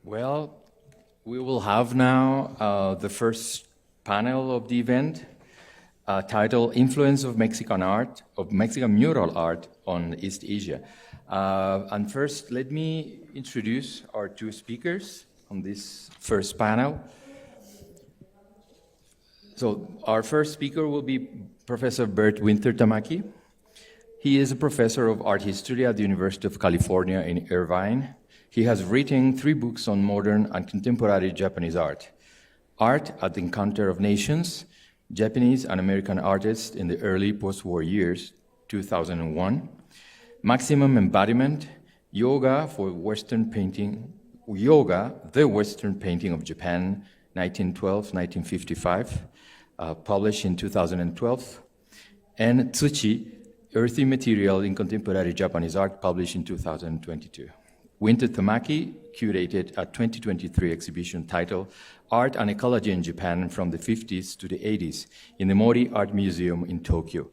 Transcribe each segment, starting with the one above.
Well, we will have now the first panel of the event, titled Influence of Mexican Art, of Mexican Mural Art on East Asia. And first, let me introduce our two speakers on this first panel. So our first speaker will be Professor Bert Winter-Tamaki. He is a professor of art history at the University of California in Irvine. He has written 3 books on modern and contemporary Japanese art. Art at the Encounter of Nations, Japanese and American Artists in the Early Post-War Years, 2001. Maximum Embodiment, Yoga for Western Painting, Yoga, the Western Painting of Japan, 1912-1955, published in 2012. And Tsuchi, Earthy Material in Contemporary Japanese Art, published in 2022. Winter-Tamaki curated a 2023 exhibition titled Art and Ecology in Japan from the 50s to the 80s in the Mori Art Museum in Tokyo.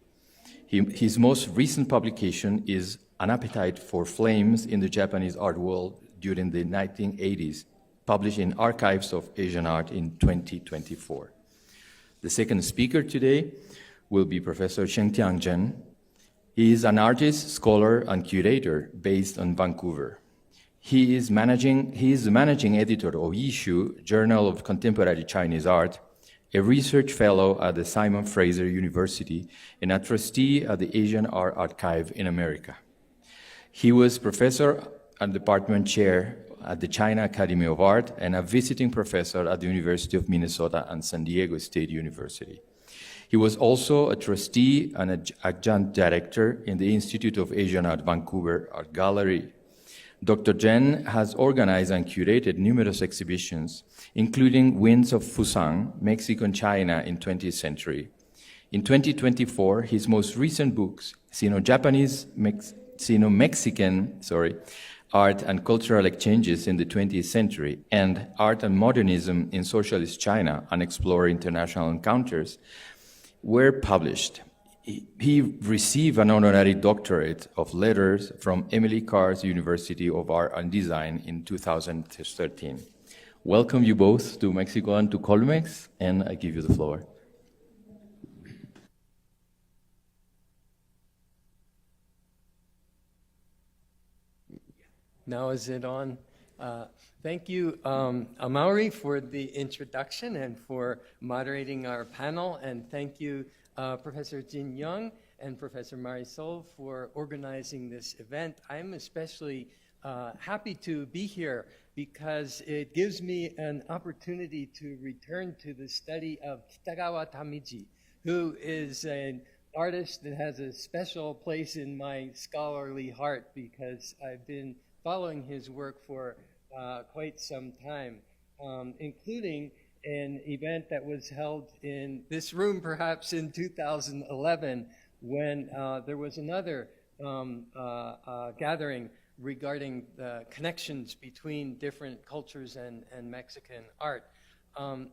His most recent publication is An Appetite for Flames in the Japanese Art World during the 1980s, published in Archives of Asian Art in 2024. The second speaker today will be Professor Shengtian Zhen. He is an artist, scholar, and curator based in Vancouver. He is the managing editor of Yishu, Journal of Contemporary Chinese Art, a research fellow at the Simon Fraser University, and a trustee at the Asian Art Archive in America. He was professor and department chair at the China Academy of Art and a visiting professor at the University of Minnesota and San Diego State University. He was also a trustee and an adjunct director in the Institute of Asian Art Vancouver Art Gallery. Dr. Zhen has organized and curated numerous exhibitions, including Winds of Fusang, Mexico and China in 20th Century. In 2024, his most recent books, Sino-Mexican Art and Cultural Exchanges in the 20th Century and Art and Modernism in Socialist China and Explore International Encounters, were published. He received an honorary doctorate of letters from Emily Carr's University of Art and Design in 2013. Welcome you both to Mexico and to Colmex, and I give you the floor. Now is it on? Thank you, Amaury, for the introduction and for moderating our panel. And thank you, Professor Jin Young and Professor Marisol for organizing this event. I'm especially happy to be here because it gives me an opportunity to return to the study of Kitagawa Tamiji, who is an artist that has a special place in my scholarly heart because I've been following his work for quite some time, including an event that was held in this room perhaps in 2011 when there was another gathering regarding the connections between different cultures and Mexican art.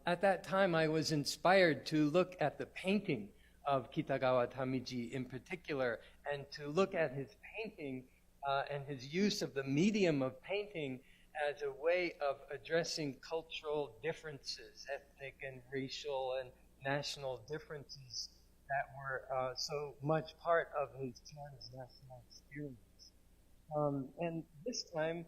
At that time, I was inspired to look at the painting of Kitagawa Tamiji in particular and to look at his painting and his use of the medium of painting as a way of addressing cultural differences, ethnic and racial and national differences that were so much part of his transnational experience. And this time,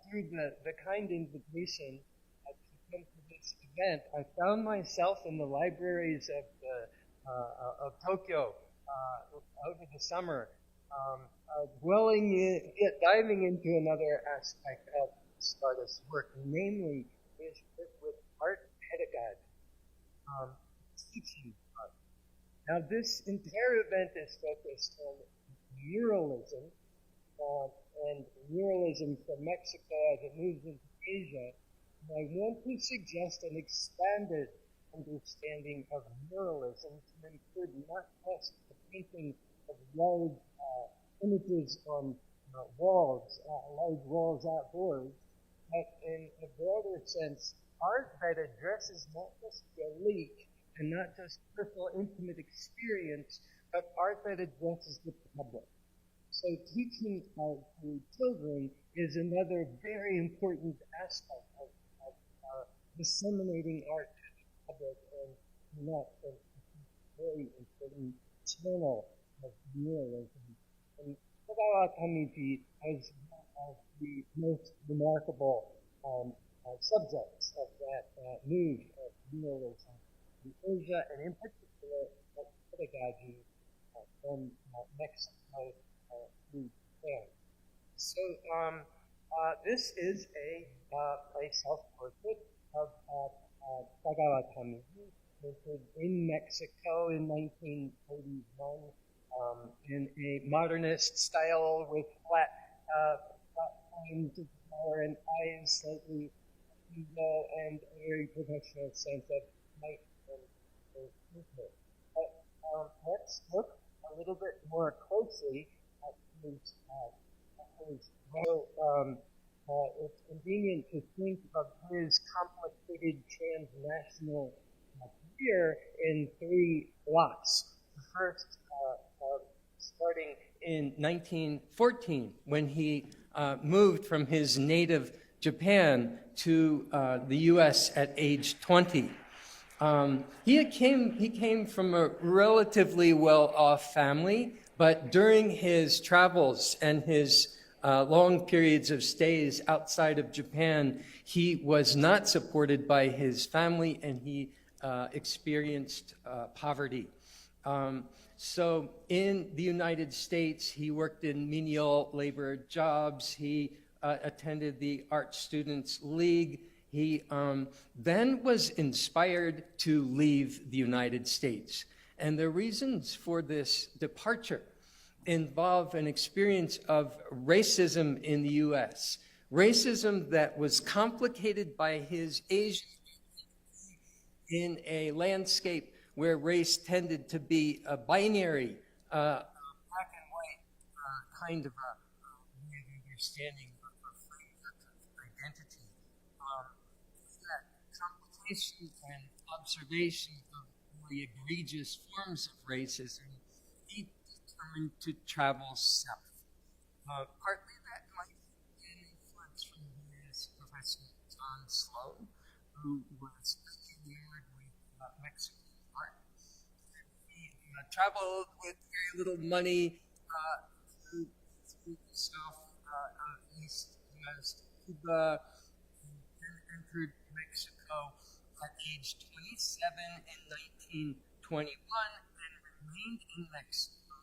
through the kind invitation to come to this event, I found myself in the libraries of Tokyo over the summer, diving into another aspect of this artist's work, namely his work with art pedagogy, teaching art. Now, this entire event is focused on muralism, and muralism from Mexico as it moves into Asia. And I want to suggest an expanded understanding of muralism to include not just the painting of large images on walls, large walls outdoors, but in a broader sense, art that addresses not just the elite and not just personal intimate experience, but art that addresses the public. So teaching art to children is another very important aspect of disseminating art to the public and not a very important channel of muralism. And Kitagawa Tamiji is one of the most remarkable subjects of that move of muralism in Asia, and in particular of pedagogy from Mexico to Japan. So this is a self-portrait of Kitagawa Tamiji, painted in Mexico in 1941 in a modernist style with flat lines of color and eyes slightly ego and a very professional sense of light and movement. But let's look a little bit more closely at his it's convenient to think of his complicated transnational career in three blocks. The first starting in 1914, when he moved from his native Japan to the U.S. at age 20. He came from a relatively well-off family, but during his travels and his long periods of stays outside of Japan, he was not supported by his family, and he experienced poverty. So in the United States, he worked in menial labor jobs. He attended the Art Students League. He then was inspired to leave the United States. And the reasons for this departure involve an experience of racism in the U.S., racism that was complicated by his Asian in a landscape where race tended to be a binary, black and white kind of a understanding of identity. That complication and observation of really egregious forms of racism, he determined to travel south. Partly that might be an influence from his professor John Sloan, who was enamored with Mexican art. He traveled with very little money through the southeast U.S. Cuba, and then entered Mexico at age 27 in 1921 and remained in Mexico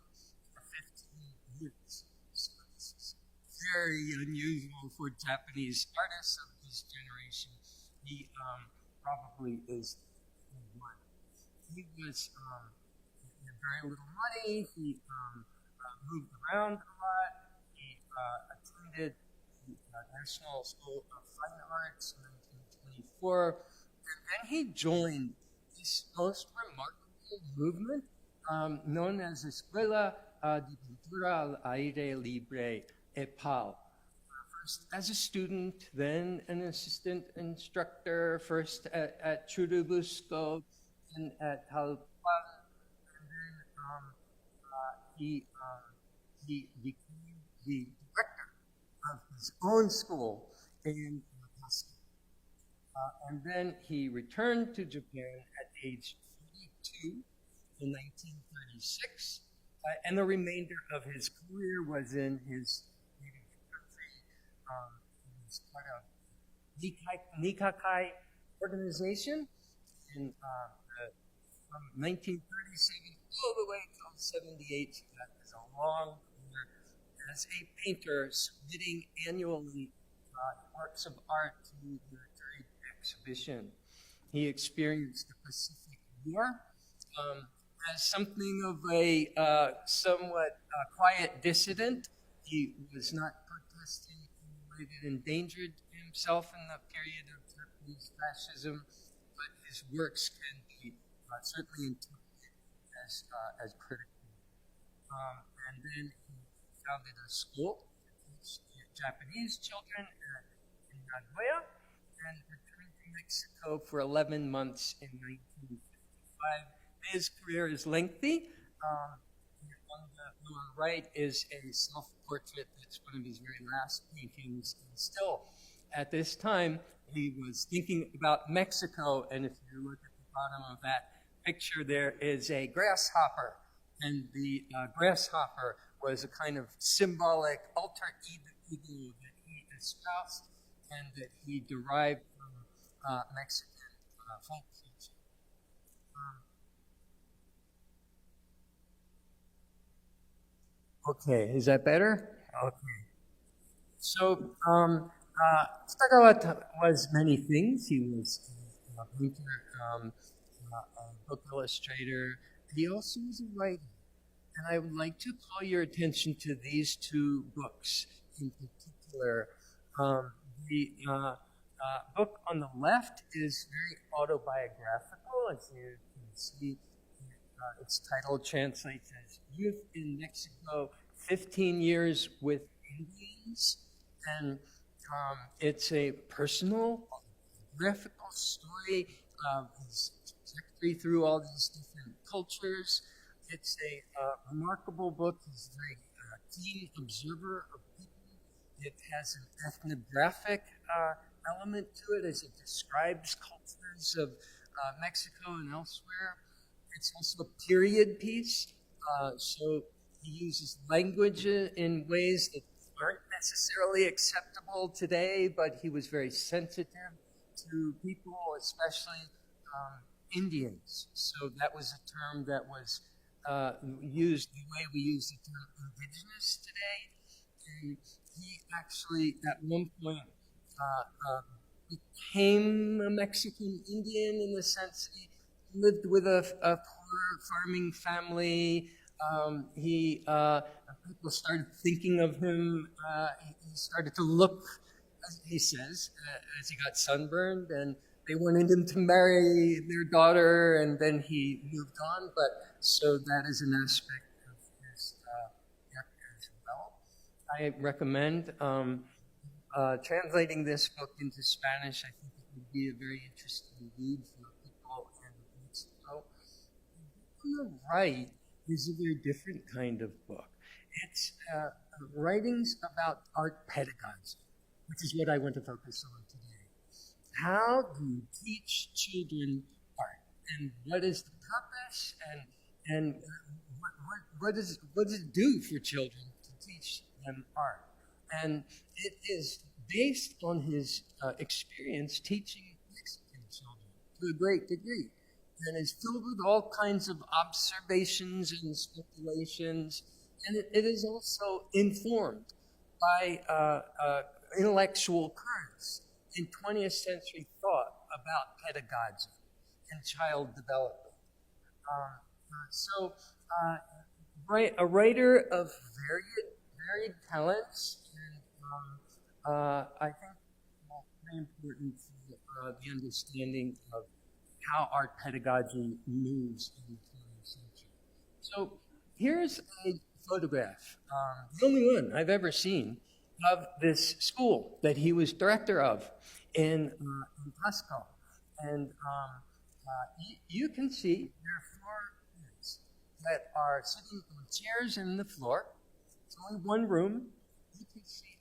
for 15 years. So this is very unusual for Japanese artists of this generation. He probably is one. He was had very little money. He moved around a lot. He attended the National School of Fine Arts in 1924, and then he joined this most remarkable movement known as Escuela de Pintura al Aire Libre, EPAL. First as a student, then an assistant instructor, first at Churubusco and at Talpan, and then he became the director of his own school in Moscow. And then he returned to Japan at age 42 in 1936, and the remainder of his career was in his native country. He was part of the Nikakai organization from 1937 all the way until 78. So that is a long career as a painter, submitting annually works of art to the Great Exhibition. He experienced the Pacific War as something of a somewhat quiet dissident. He was not protesting in a way that endangered himself in the period of Japanese fascism, but his works can be certainly interpreted as critical. And then he founded a school to teach Japanese children in Nagoya, and returned to Mexico for 11 months in 1955. His career is lengthy. On the lower right is a self-portrait that's one of his very last paintings, and still at this time, he was thinking about Mexico, and if you look at the bottom of that picture, there is a grasshopper, and the grasshopper was a kind of symbolic alter ego that he espoused and that he derived from Mexican folk culture. Okay, is that better? Okay. So, Kitagawa was many things. He was a painter, a book illustrator. He also was a writer. And I would like to call your attention to these two books in particular. The book on the left is very autobiographical, as you can see. Its title translates as Youth in Mexico, 15 Years with Indians. And it's a personal, graphical story of his trajectory through all these different cultures. It's a remarkable book. He's a very keen observer of people. It has an ethnographic element to it as it describes cultures of Mexico and elsewhere. It's also a period piece, so he uses language in ways that aren't necessarily acceptable today, but he was very sensitive to people, especially Indians. So that was a term that was used the way we use the term indigenous today. And he actually, at one point, became a Mexican Indian in the sense that he lived with a poor farming family. People started thinking of him. He started to look, as he says, as he got sunburned, and they wanted him to marry their daughter, and then he moved on. But so that is an aspect of his work as well. I recommend translating this book into Spanish. I think it would be a very interesting read for people in Mexico. On the right is a very different kind of book. It's writings about art pedagogy, which is what I want to focus on today. How do you teach children art, and what is the purpose, and what does it do for children to teach them art? And it is based on his experience teaching Mexican children to a great degree, and is filled with all kinds of observations and speculations, and it is also informed by intellectual currents in 20th century thought about pedagogy and child development. A writer of varied talents, and I think very important for the understanding of how art pedagogy moves in the 20th century. So here's a photograph, the only one I've ever seen, of this school that he was director of in Pasco. And you can see there are 4 kids that are sitting on chairs in the floor. It's only one room. You can see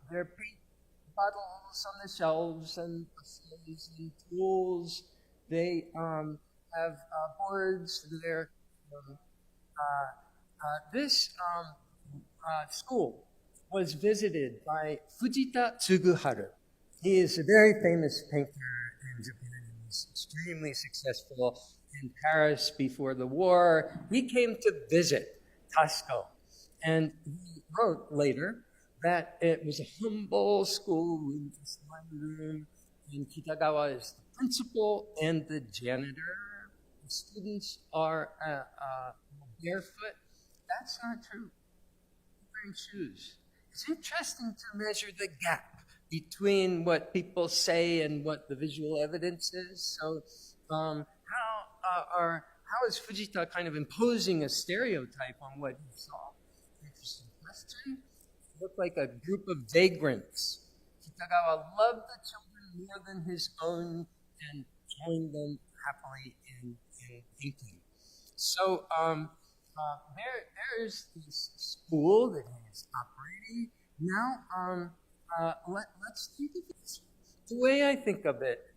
their paint bottles on the shelves and brushes and tools. They have boards there. This school was visited by Fujita Tsuguharu. He is a very famous painter in Japan. He was extremely successful in Paris before the war. He came to visit Tasco, and he wrote later that it was a humble school with just one room, and Kitagawa is the principal and the janitor. The students are barefoot. That's not true. They're wearing shoes. It's interesting to measure the gap between what people say and what the visual evidence is. So how is Fujita kind of imposing a stereotype on what he saw? Interesting question. It looked like a group of vagrants. Kitagawa loved the children more than his own and joined them happily in painting. So there's this school that he is operating. Now let's think of it. The way I think of it,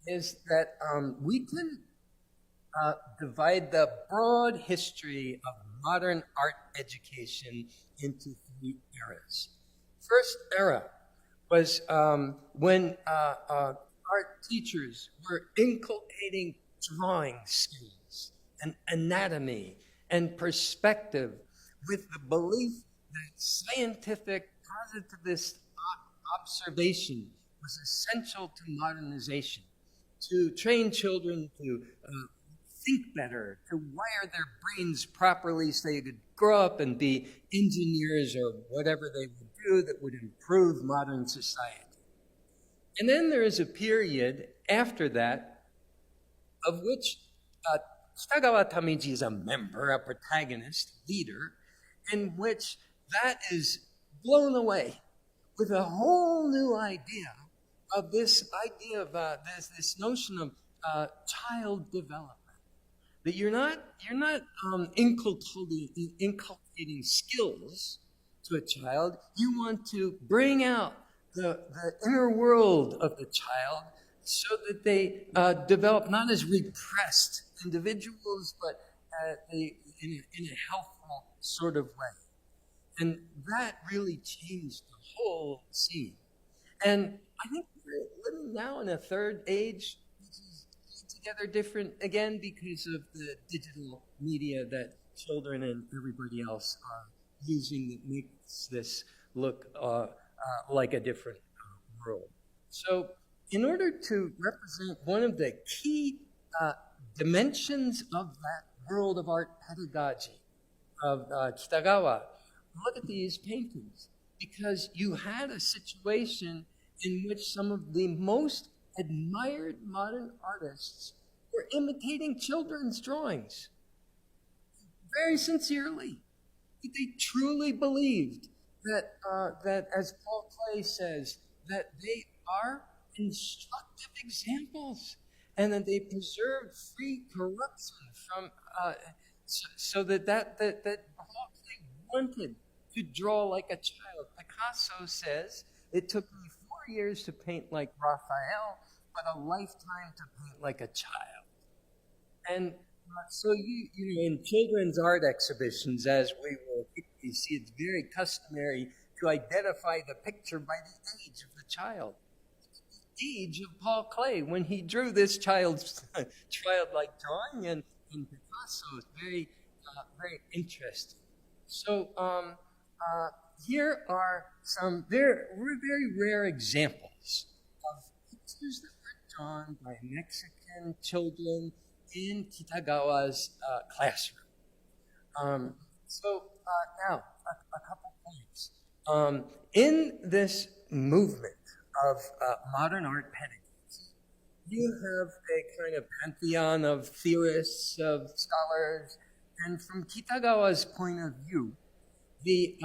is that we can divide the broad history of modern art education into three eras. First era was when art teachers were inculcating drawing skills and anatomy and perspective with the belief that scientific positivist observation was essential to modernization, to train children to think better, to wire their brains properly so they could grow up and be engineers or whatever they would do that would improve modern society. And then there is a period after that of which Kitagawa Tamiji is a member, a protagonist, leader, in which that is blown away with a whole new idea of this idea of this notion of child development. That you're not inculcating skills to a child. You want to bring out the inner world of the child so that they develop not as repressed individuals, but in a helpful sort of way. And that really changed the whole scene. And I think we're living now in a third age, which is together different again because of the digital media that children and everybody else are using that makes this look like a different world. So in order to represent one of the key dimensions of that world of art pedagogy of Kitagawa, look at these paintings, because you had a situation in which some of the most admired modern artists were imitating children's drawings very sincerely. They truly believed that, that as Paul Klee says, that they are instructive examples and that they preserve free corruption from, so that Paul Klee wanted to draw like a child. Picasso says, it took me 4 years to paint like Raphael, but a lifetime to paint like a child. And so you know, in children's art exhibitions, as we will quickly see, it's very customary to identify the picture by the age of the child. The age of Paul Klee when he drew this child's childlike drawing, and Picasso is very interesting. So here are some very rare examples of pictures that were drawn by Mexican children in Kitagawa's classroom. Now, a couple points. In this movement of modern art pedagogy, you have a kind of pantheon of theorists, of scholars, and from Kitagawa's point of view, the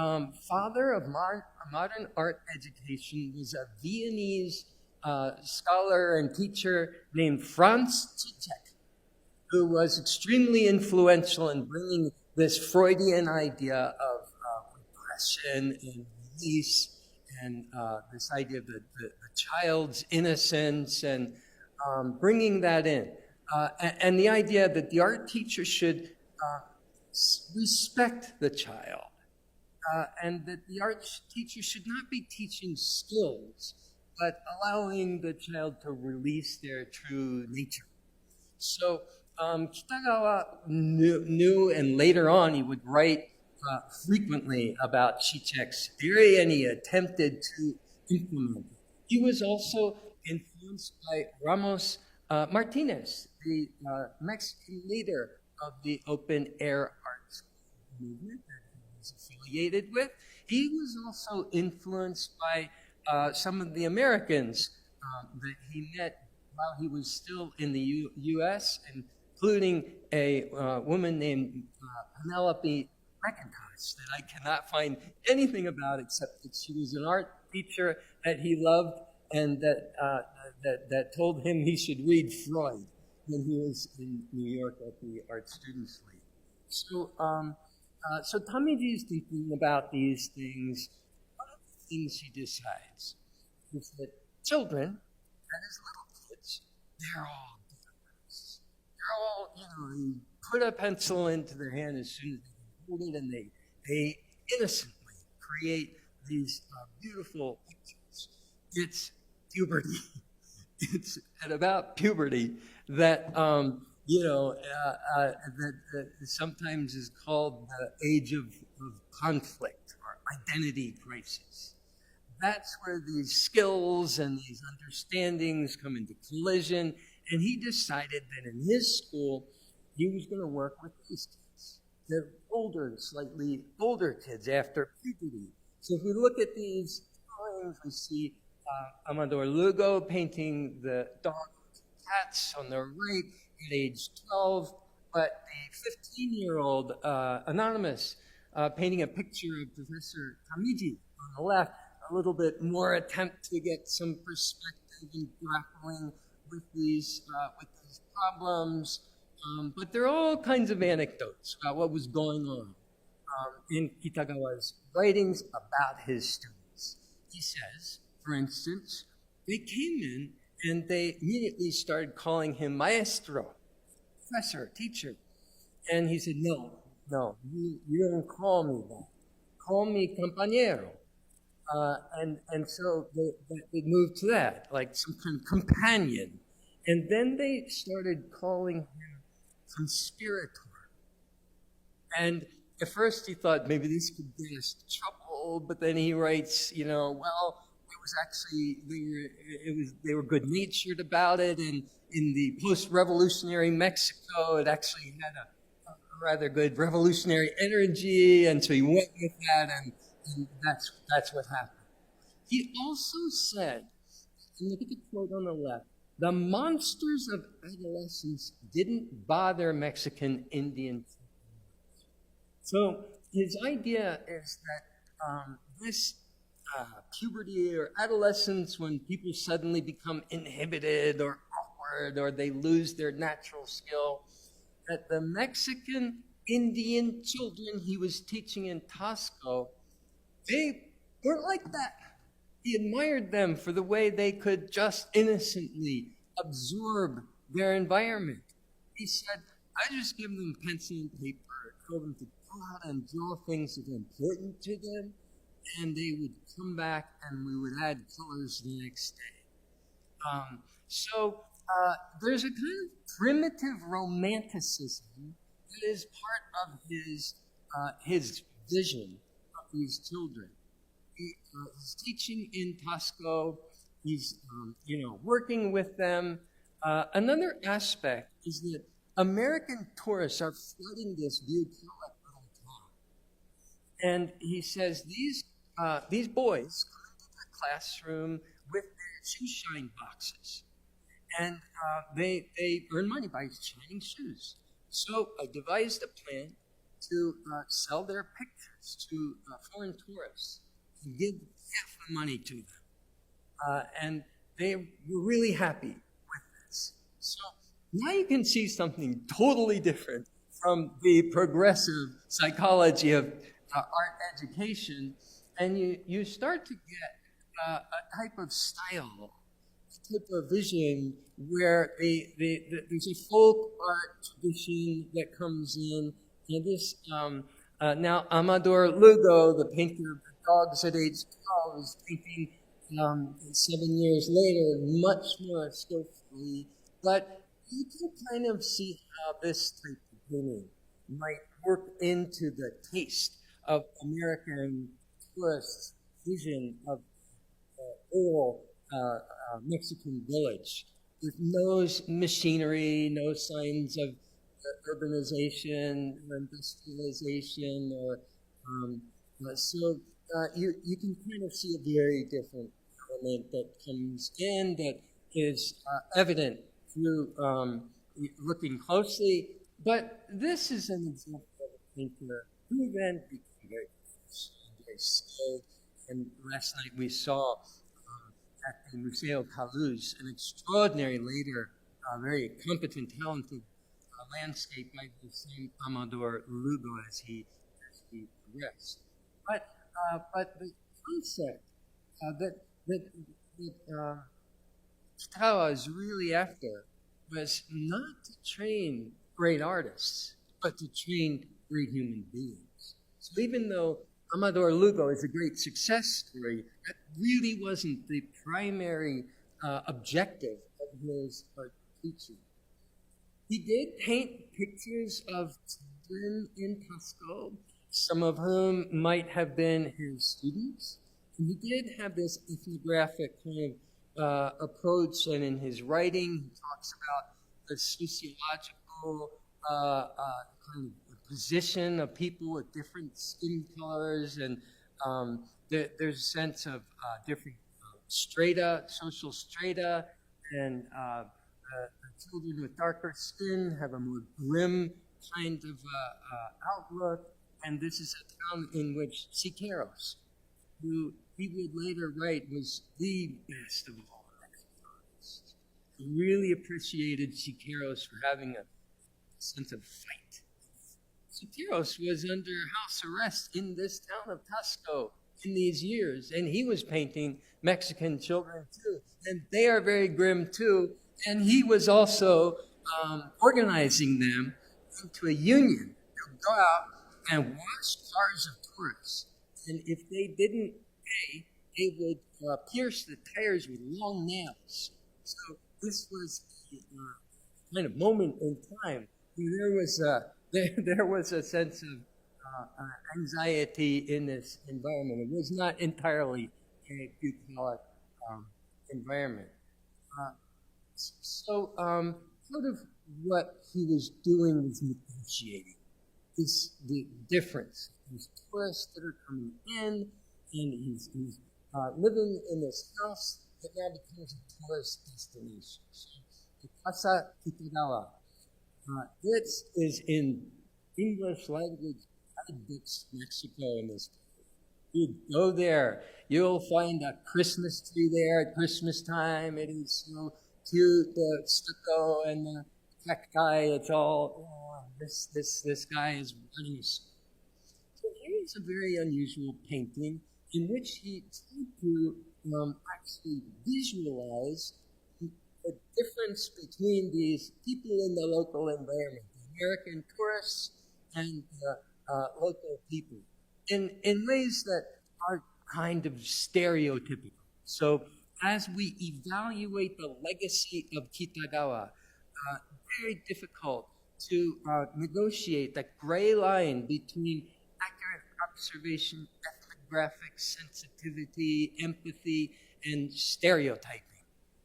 father of modern art education was a Viennese scholar and teacher named Franz Zizek, who was extremely influential in bringing this Freudian idea of repression and release, and this idea of the child's innocence, and bringing that in. And the idea that the art teacher should respect the child, and that the art teacher should not be teaching skills, but allowing the child to release their true nature. So Kitagawa knew, and later on he would write frequently about Zizek's theory, and he attempted to implement it. He was also influenced by Ramos Martinez, the Mexican leader of the open-air art movement that he was affiliated with. He was also influenced by some of the Americans that he met while he was still in the U.S., including a woman named Penelope McIntosh that I cannot find anything about except that she was an art teacher that he loved, and that told him he should read Freud when he was in New York at the Art Students League. So So Tamiji is thinking about these things. One of the things he decides is that children, and as little kids, they're all different. They're all, you put a pencil into their hand as soon as they can hold it, and they innocently create these beautiful pictures. It's puberty. It's at about puberty that that sometimes is called the age of conflict or identity crisis. That's where these skills and these understandings come into collision, and he decided that in his school he was going to work with these kids. They're older, slightly older kids after puberty. So if we look at these drawings, we see Amador Lugo painting the dog and cats on the right at age 12, but the 15-year-old anonymous painting a picture of Professor Tamiji on the left, a little bit more attempt to get some perspective in grappling with these problems. But there are all kinds of anecdotes about what was going on in Kitagawa's writings about his students. He says, for instance, they came in and they immediately started calling him maestro, professor, teacher. And he said, no, you don't call me that. Call me compañero. And so they moved to that, like some kind of companion. And then they started calling him conspirator. And at first he thought maybe this could get us in trouble, but then he writes, well, it was actually, they were good-natured about it, and in the post-revolutionary Mexico, it actually had a rather good revolutionary energy, and so he went with that, and that's what happened. He also said, and look at the quote on the left, the monsters of adolescence didn't bother Mexican Indians. So his idea is that this puberty or adolescence, when people suddenly become inhibited or awkward or they lose their natural skill, that the Mexican Indian children he was teaching in Tasco, they weren't like that. He admired them for the way they could just innocently absorb their environment. He said, I just give them pencil and paper, told them to go out and draw things that are important to them, and they would come back and we would add colors the next day. So there's a kind of primitive romanticism that is part of his vision of these children. He's teaching in Tasco. He's, working with them. Another aspect is that American tourists are flooding this bucolic little town. And he says these boys come into the classroom with their shoe shine boxes. And they earn money by shining shoes. So I devised a plan to sell their pictures to foreign tourists. Give half the money to them. And they were really happy with this. So now you can see something totally different from the progressive psychology of art education, and you start to get a type of style, a type of vision where there's a folk art tradition that comes in, and this now Amador Lugo, the painter of the dogs at age 12, is painting 7 years later, much more skillfully. But you can kind of see how this type of painting might work into the taste of American tourists' vision of rural Mexican village, with no machinery, no signs of urbanization or industrialization, or so you can kind of see a very different element that comes in that is evident through looking closely. But this is an example of a painter who then became very skilled. And last night we saw at the Museo Caluz an extraordinary, later, very competent, talented landscape by the same Amador Lugo as he he progressed. But the concept that Kitagawa is really after was not to train great artists, but to train great human beings. So even though Amador Lugo is a great success story, that really wasn't the primary objective of his teaching. He did paint pictures of children in Pasco, some of whom might have been his students. And he did have this ethnographic kind of approach, and in his writing, he talks about the sociological kind of position of people with different skin colors, and there's a sense of different strata, social strata, and the children with darker skin have a more grim kind of outlook. And this is a town in which Siqueiros, who he would later write was the best of all artists. He really appreciated Siqueiros for having a sense of fight. Siqueiros was under house arrest in this town of Tasco in these years, and he was painting Mexican children too, and they are very grim too, and he was also organizing them into a union. They would go out and wash cars of tourists, and if they didn't pay, they would pierce the tires with long nails. So this was a kind of moment in time where there was a sense of anxiety in this environment. It was not entirely a bucolic environment. Part of what he was doing was negotiating the difference. These tourists that are coming in, and he's living in this house that now becomes a tourist destination. So, the Asia Kitagawa. This is in English language guidebooks, Mexico, in this. You go there, you'll find a Christmas tree there at Christmas time. It is so cute, the stucco and the cacti. It's all this guy is running. So here's a very unusual painting in which he tried to actually visualize the difference between these people in the local environment, the American tourists and the local people, in ways that are kind of stereotypical. So as we evaluate the legacy of Kitagawa, very difficult to negotiate that gray line between accurate observation, ethnographic sensitivity, empathy, and stereotyping.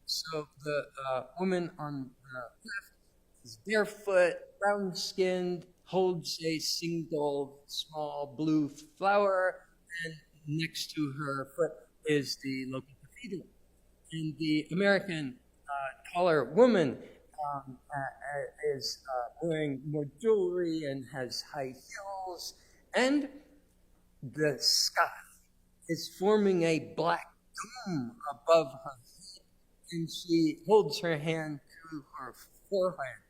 So the woman on the left is barefoot, brown-skinned, holds a single small blue flower, and next to her foot is the local cathedral. And the American taller woman is wearing more jewelry and has high heels, and the sky is forming a black dome above her head, and she holds her hand to her forehead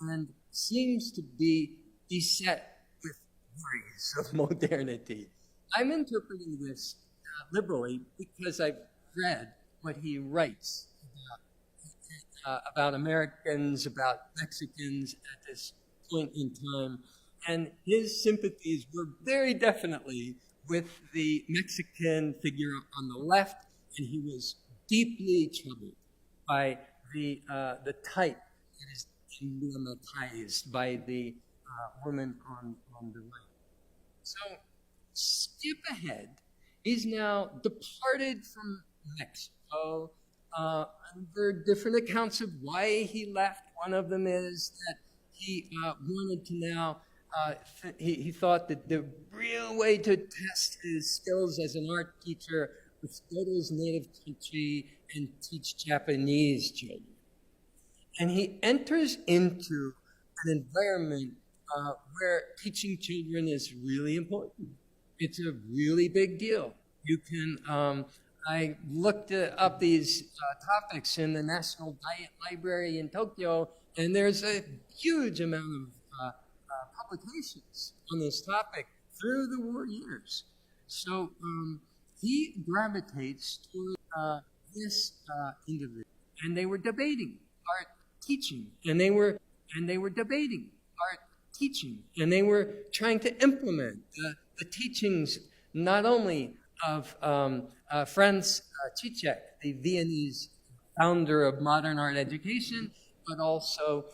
and seems to be beset with worries of modernity. I'm interpreting this liberally because I've read what he writes about Americans, about Mexicans at this point in time, and his sympathies were very definitely with the Mexican figure on the left, and he was deeply troubled by the type that is emblematized by the woman on the right. So, skip ahead. He's now departed from Mexico. There are different accounts of why he left. One of them is that he wanted to now, he thought that the real way to test his skills as an art teacher was to go to his native country and teach Japanese children. And he enters into an environment where teaching children is really important. It's a really big deal. You can, I looked up these topics in the National Diet Library in Tokyo, and there's a huge amount of publications on this topic through the war years. So he gravitates toward this individual, and they were debating art teaching, and they were debating art teaching, and they were trying to implement the teachings not only of Franz Zizek, the Viennese founder of modern art education, but also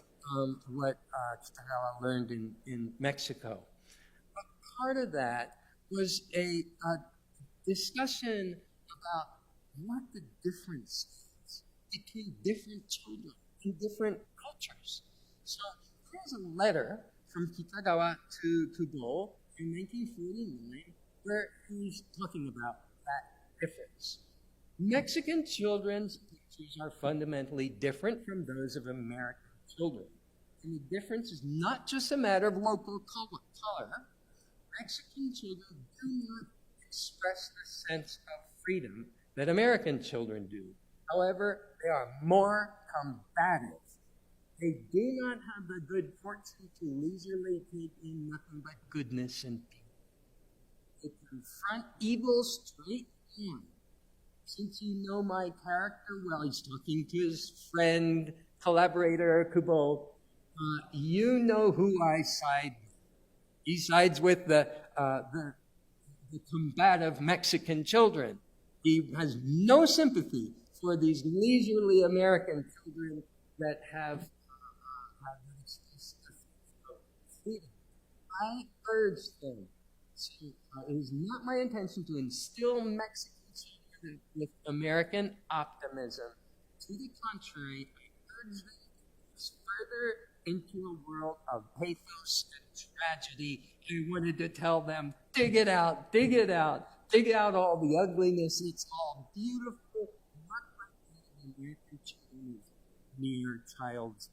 what Kitagawa learned in Mexico. But part of that was a discussion about what the difference is between different children in different cultures. So here's a letter from Kitagawa to Kubo in 1949 where he's talking about that difference. Mexican children's pictures are fundamentally different from those of American children. And the difference is not just a matter of local color. Mexican children do not express the sense of freedom that American children do. However, they are more combative. They do not have the good fortune to leisurely take in nothing but goodness and peace. They confront evil straight on. Since you know my character well, he's talking to his friend, collaborator, Kubo. You know who I side with. He sides with the combative Mexican children. He has no sympathy for these leisurely American children that have freedom. I urge them to, it is not my intention to instill Mexican children with American optimism. To the contrary, I urge them to further into a world of pathos and tragedy. I wanted to tell them, dig it out, dig it out, dig out all the ugliness. It's all beautiful. Not like the American children's mere child's.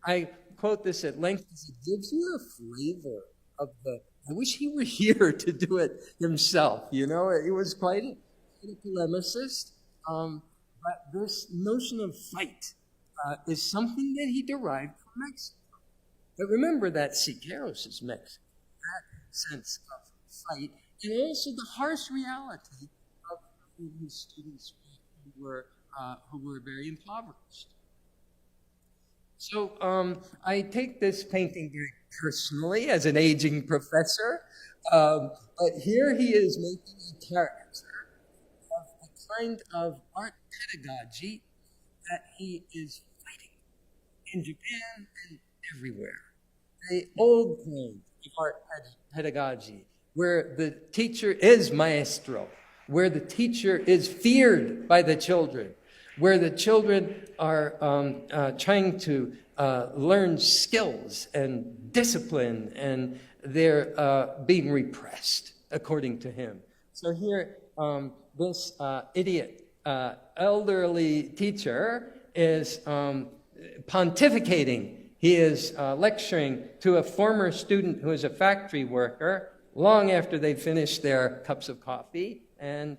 I quote this at length because it gives you a flavor of the. I wish he were here to do it himself. You know, he was quite a polemicist. But this notion of fight is something that he derived from Mexico. But remember that Siqueiros is Mexican, that sense of fight, and also the harsh reality of his students who were very impoverished. So I take this painting very personally as an aging professor, but here he is making a caricature of the kind of art pedagogy that he is fighting in Japan and everywhere. The old kind of art pedagogy, where the teacher is maestro, where the teacher is feared by the children, where the children are trying to learn skills and discipline, and they're being repressed, according to him. So here, this idiot elderly teacher is pontificating. He is lecturing to a former student who is a factory worker long after they finished their cups of coffee, and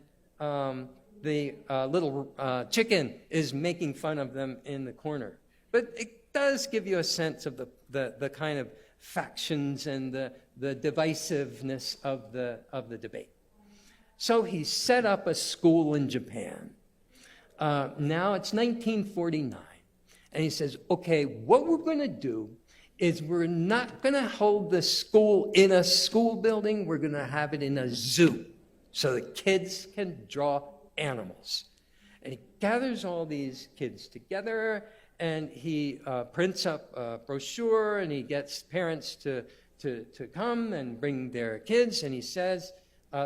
the little chicken is making fun of them in the corner. But it does give you a sense of the kind of factions and the divisiveness of the debate. So he set up a school in Japan. Now it's 1949. And he says, okay, what we're going to do is we're not going to hold the school in a school building. We're going to have it in a zoo so the kids can draw animals. And he gathers all these kids together, and he prints up a brochure, and he gets parents to come and bring their kids. And he says,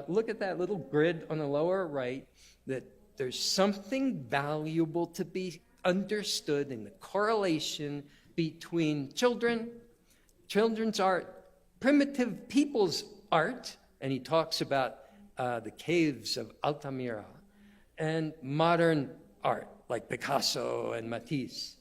look at that little grid on the lower right, that there's something valuable to be understood in the correlation between children's art, primitive people's art, and he talks about the caves of Altamira, and modern art like Picasso and Matisse.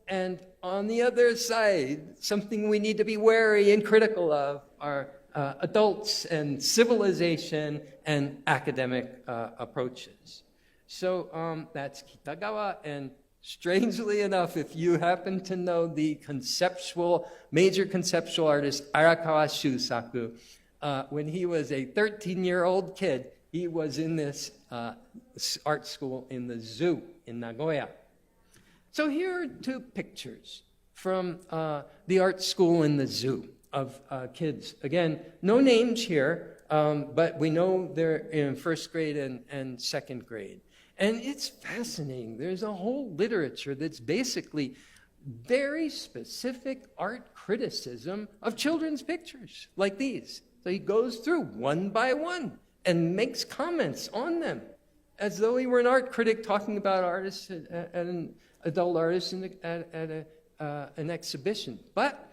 And on the other side, something we need to be wary and critical of are adults and civilization and academic approaches. So that's Kitagawa, and Strangely enough, if you happen to know the major conceptual artist Arakawa Shusaku, when he was a 13-year-old kid, he was in this art school in the zoo in Nagoya. So here are two pictures from the art school in the zoo of kids. Again, no names here, but we know they're in first grade and second grade. And it's fascinating. There's a whole literature that's basically very specific art criticism of children's pictures like these. So he goes through one by one and makes comments on them as though he were an art critic talking about artists and adult artists at an exhibition. But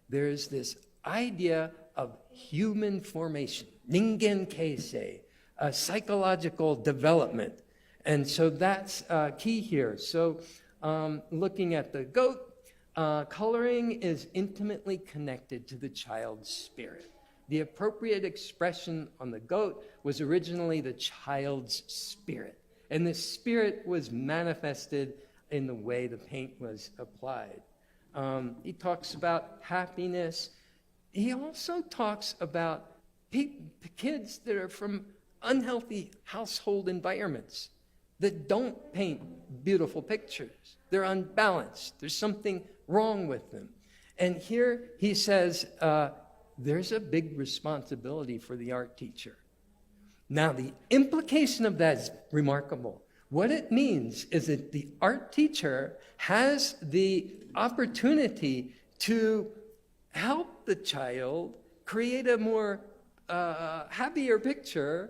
there's this idea of human formation, ningen keisei, psychological development. And so that's key here. So looking at the goat, coloring is intimately connected to the child's spirit. The appropriate expression on the goat was originally the child's spirit. And the spirit was manifested in the way the paint was applied. He talks about happiness. He also talks about kids that are from unhealthy household environments that don't paint beautiful pictures. They're unbalanced. There's something wrong with them. And here he says, there's a big responsibility for the art teacher. Now, the implication of that is remarkable. What it means is that the art teacher has the opportunity to help the child create a more happier picture.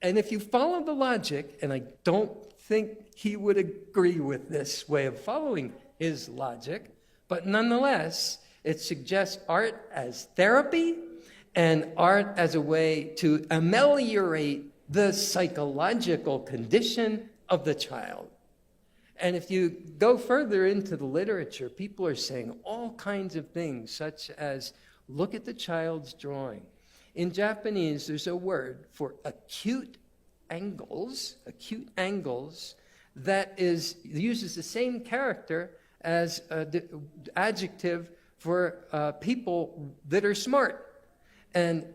And if you follow the logic, and I don't think he would agree with this way of following his logic, but nonetheless, it suggests art as therapy and art as a way to ameliorate the psychological condition of the child. And if you go further into the literature, people are saying all kinds of things, such as, look at the child's drawing. In Japanese, there's a word for acute angles that uses the same character as the adjective for people that are smart. And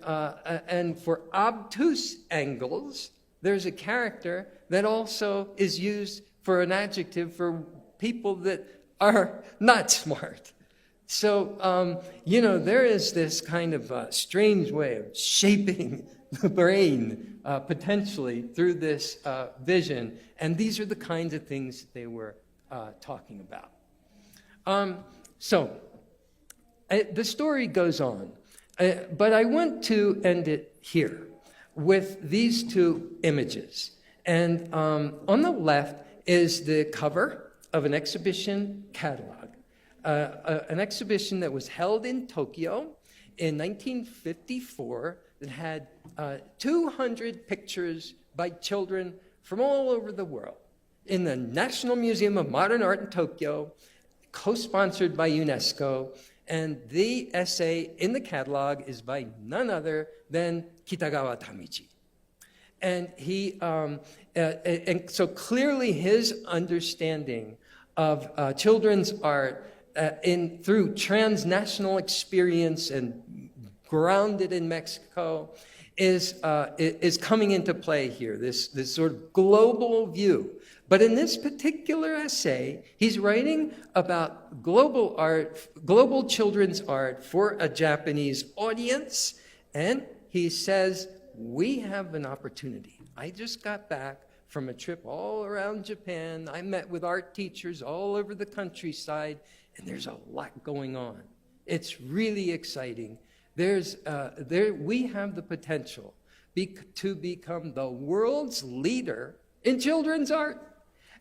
for obtuse angles, there's a character that also is used for an adjective for people that are not smart. So, there is this kind of strange way of shaping the brain potentially through this vision. And these are the kinds of things that they were talking about. The story goes on, but I want to end it here with these two images. And on the left is the cover of an exhibition catalog. An exhibition that was held in Tokyo in 1954 that had 200 pictures by children from all over the world in the National Museum of Modern Art in Tokyo, co-sponsored by UNESCO. And the essay in the catalog is by none other than Kitagawa Tamiji. And so clearly his understanding of children's art through transnational experience and grounded in Mexico is coming into play here, this sort of global view. But in this particular essay, he's writing about global art, global children's art for a Japanese audience, and he says, we have an opportunity. I just got back from a trip all around Japan. I met with art teachers all over the countryside, and there's a lot going on. It's really exciting. We have the potential to become the world's leader in children's art.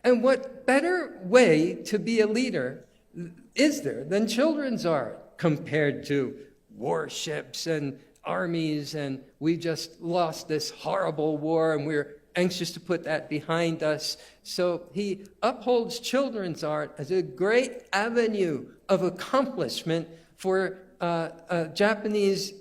And what better way to be a leader is there than children's art compared to warships and armies, and we just lost this horrible war and we're anxious to put that behind us. So he upholds children's art as a great avenue of accomplishment for Japanese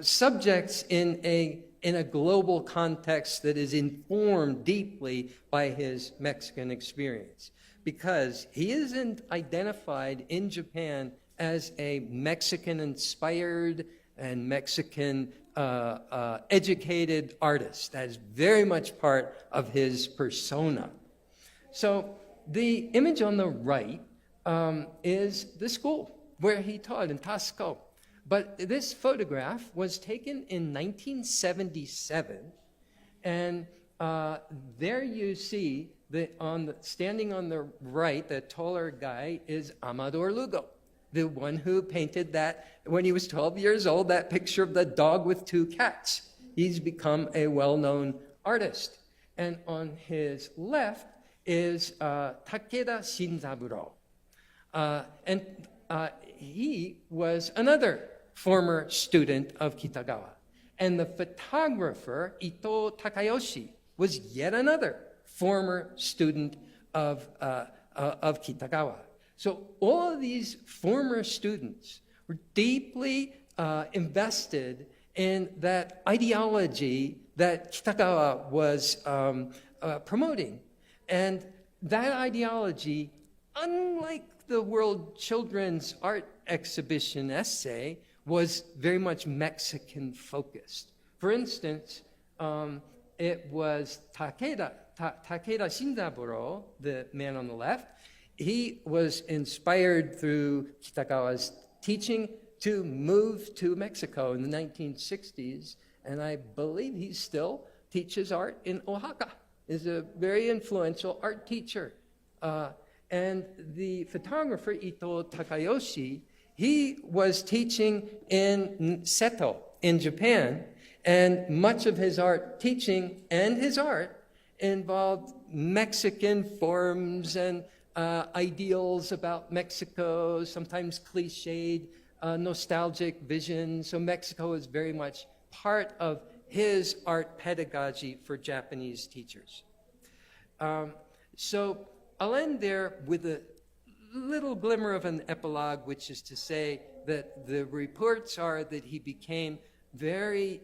subjects in a global context that is informed deeply by his Mexican experience. because he isn't identified in Japan as a Mexican-inspired and Mexican educated artist. That is very much part of his persona. So the image on the right is the school where he taught in Tasco. But this photograph was taken in 1977, and there you see standing on the right, the taller guy is Amador Lugo, the one who painted that when he was 12 years old, that picture of the dog with two cats. He's become a well-known artist. And on his left is Takeda Shinzaburo. He was another former student of Kitagawa. And the photographer, Ito Takayoshi, was yet another former student of Kitagawa. So all of these former students were deeply invested in that ideology that Kitagawa was promoting. And that ideology, unlike the World Children's Art Exhibition essay, was very much Mexican-focused. For instance, it was Takeda Shinzaburo, the man on the left. He was inspired through Kitagawa's teaching to move to Mexico in the 1960s, and I believe he still teaches art in Oaxaca. Is a very influential art teacher. And the photographer, Ito Takayoshi, he was teaching in Seto in Japan, and much of his art teaching and his art involved Mexican forms and ideals about Mexico, sometimes cliched, nostalgic visions. So Mexico is very much part of his art pedagogy for Japanese teachers. So I'll end there with a little glimmer of an epilogue, which is to say that the reports are that he became very,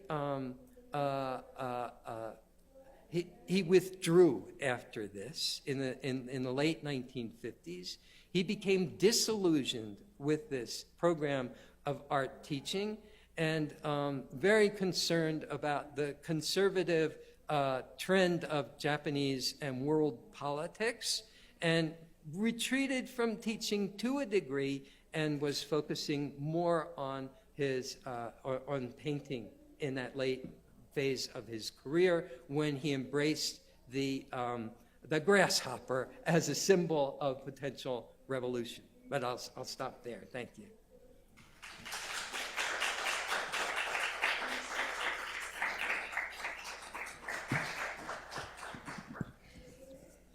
he withdrew after this in the late 1950s. He became disillusioned with this program of art teaching and very concerned about the conservative trend of Japanese and world politics, and retreated from teaching to a degree and was focusing more on his on painting in that late phase of his career, when he embraced the grasshopper as a symbol of potential revolution. But I'll stop there. Thank you.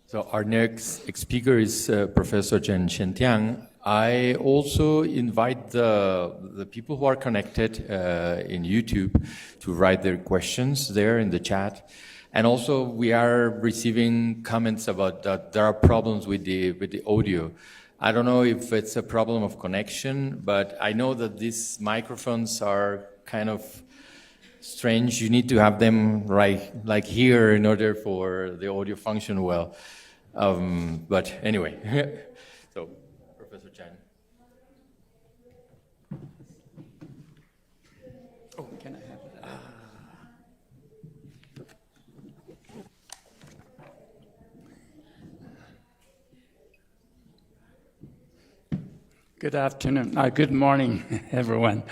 So our next speaker is Professor Chen Shentiang. I also invite the people who are connected in YouTube to write their questions there in the chat. And also we are receiving comments about that there are problems with the audio. I don't know if it's a problem of connection, but I know that these microphones are kind of strange. You need to have them right like here in order for the audio function well. But anyway, so Professor Chen. Oh, can I have that? Good afternoon. Good morning, everyone.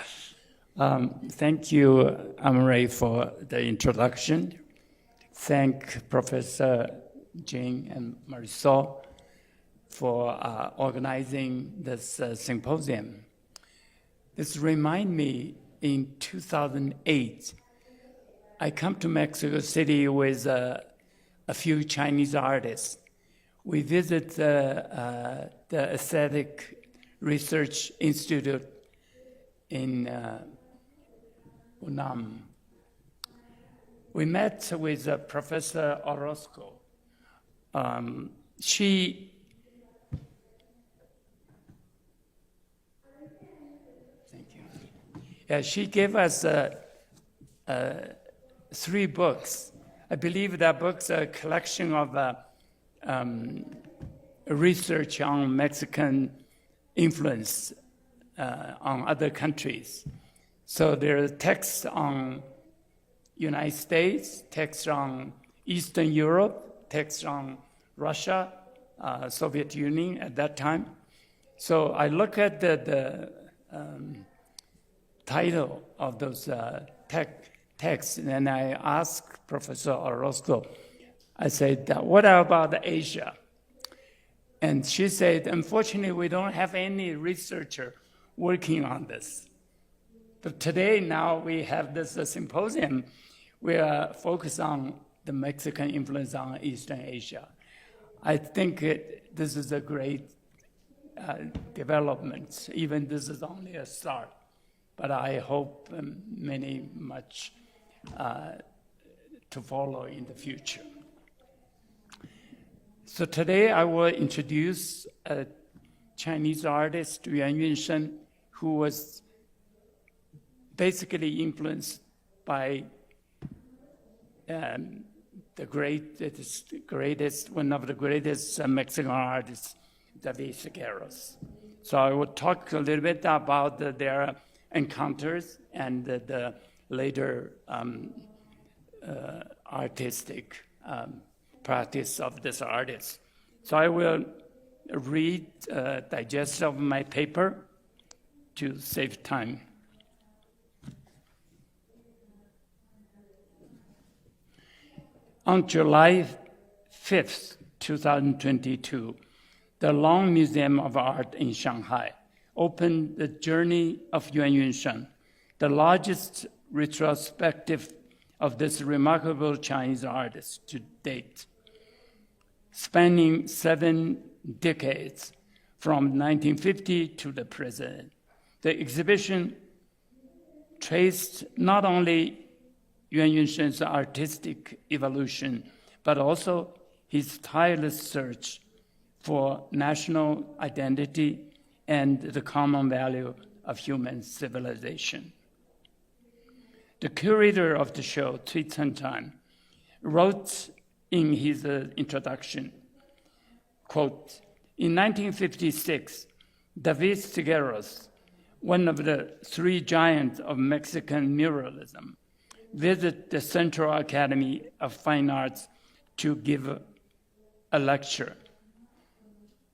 Thank you, Amore, for the introduction. Thank Professor Jing and Marisol for organizing this symposium. This reminds me, in 2008, I come to Mexico City with a few Chinese artists. We visit the Aesthetic Research Institute in Unam. We met with Professor Orozco. She gave us 3 books. I believe that books are a collection of research on Mexican influence on other countries. So there are texts on United States, texts on Eastern Europe, texts on Russia, Soviet Union at that time. So I look at the title of those texts, and I ask Professor Orozco, I said, what about Asia? And she said, unfortunately, we don't have any researcher working on this. But today, now we have this symposium. We are focused on the Mexican influence on Eastern Asia. I think this is a great development. Even this is only a start. But I hope many much to follow in the future. So today I will introduce a Chinese artist, Yuan Yunshen, who was basically influenced by the greatest, one of the greatest Mexican artists, David Figueroa. So I will talk a little bit about their encounters and the later artistic practice of this artist. So I will read digest of my paper to save time. On July 5th, 2022, the Long Museum of Art in Shanghai opened the Journey of Yuan Yunshen, the largest retrospective of this remarkable Chinese artist to date, spanning 7 decades from 1950 to the present. The exhibition traced not only Yuan Yunshen's artistic evolution, but also his tireless search for national identity and the common value of human civilization. The curator of the show, Cui Chen-chan, wrote in his introduction, quote, in 1956, David Figueroa, one of the 3 giants of Mexican muralism, visited the Central Academy of Fine Arts to give a lecture.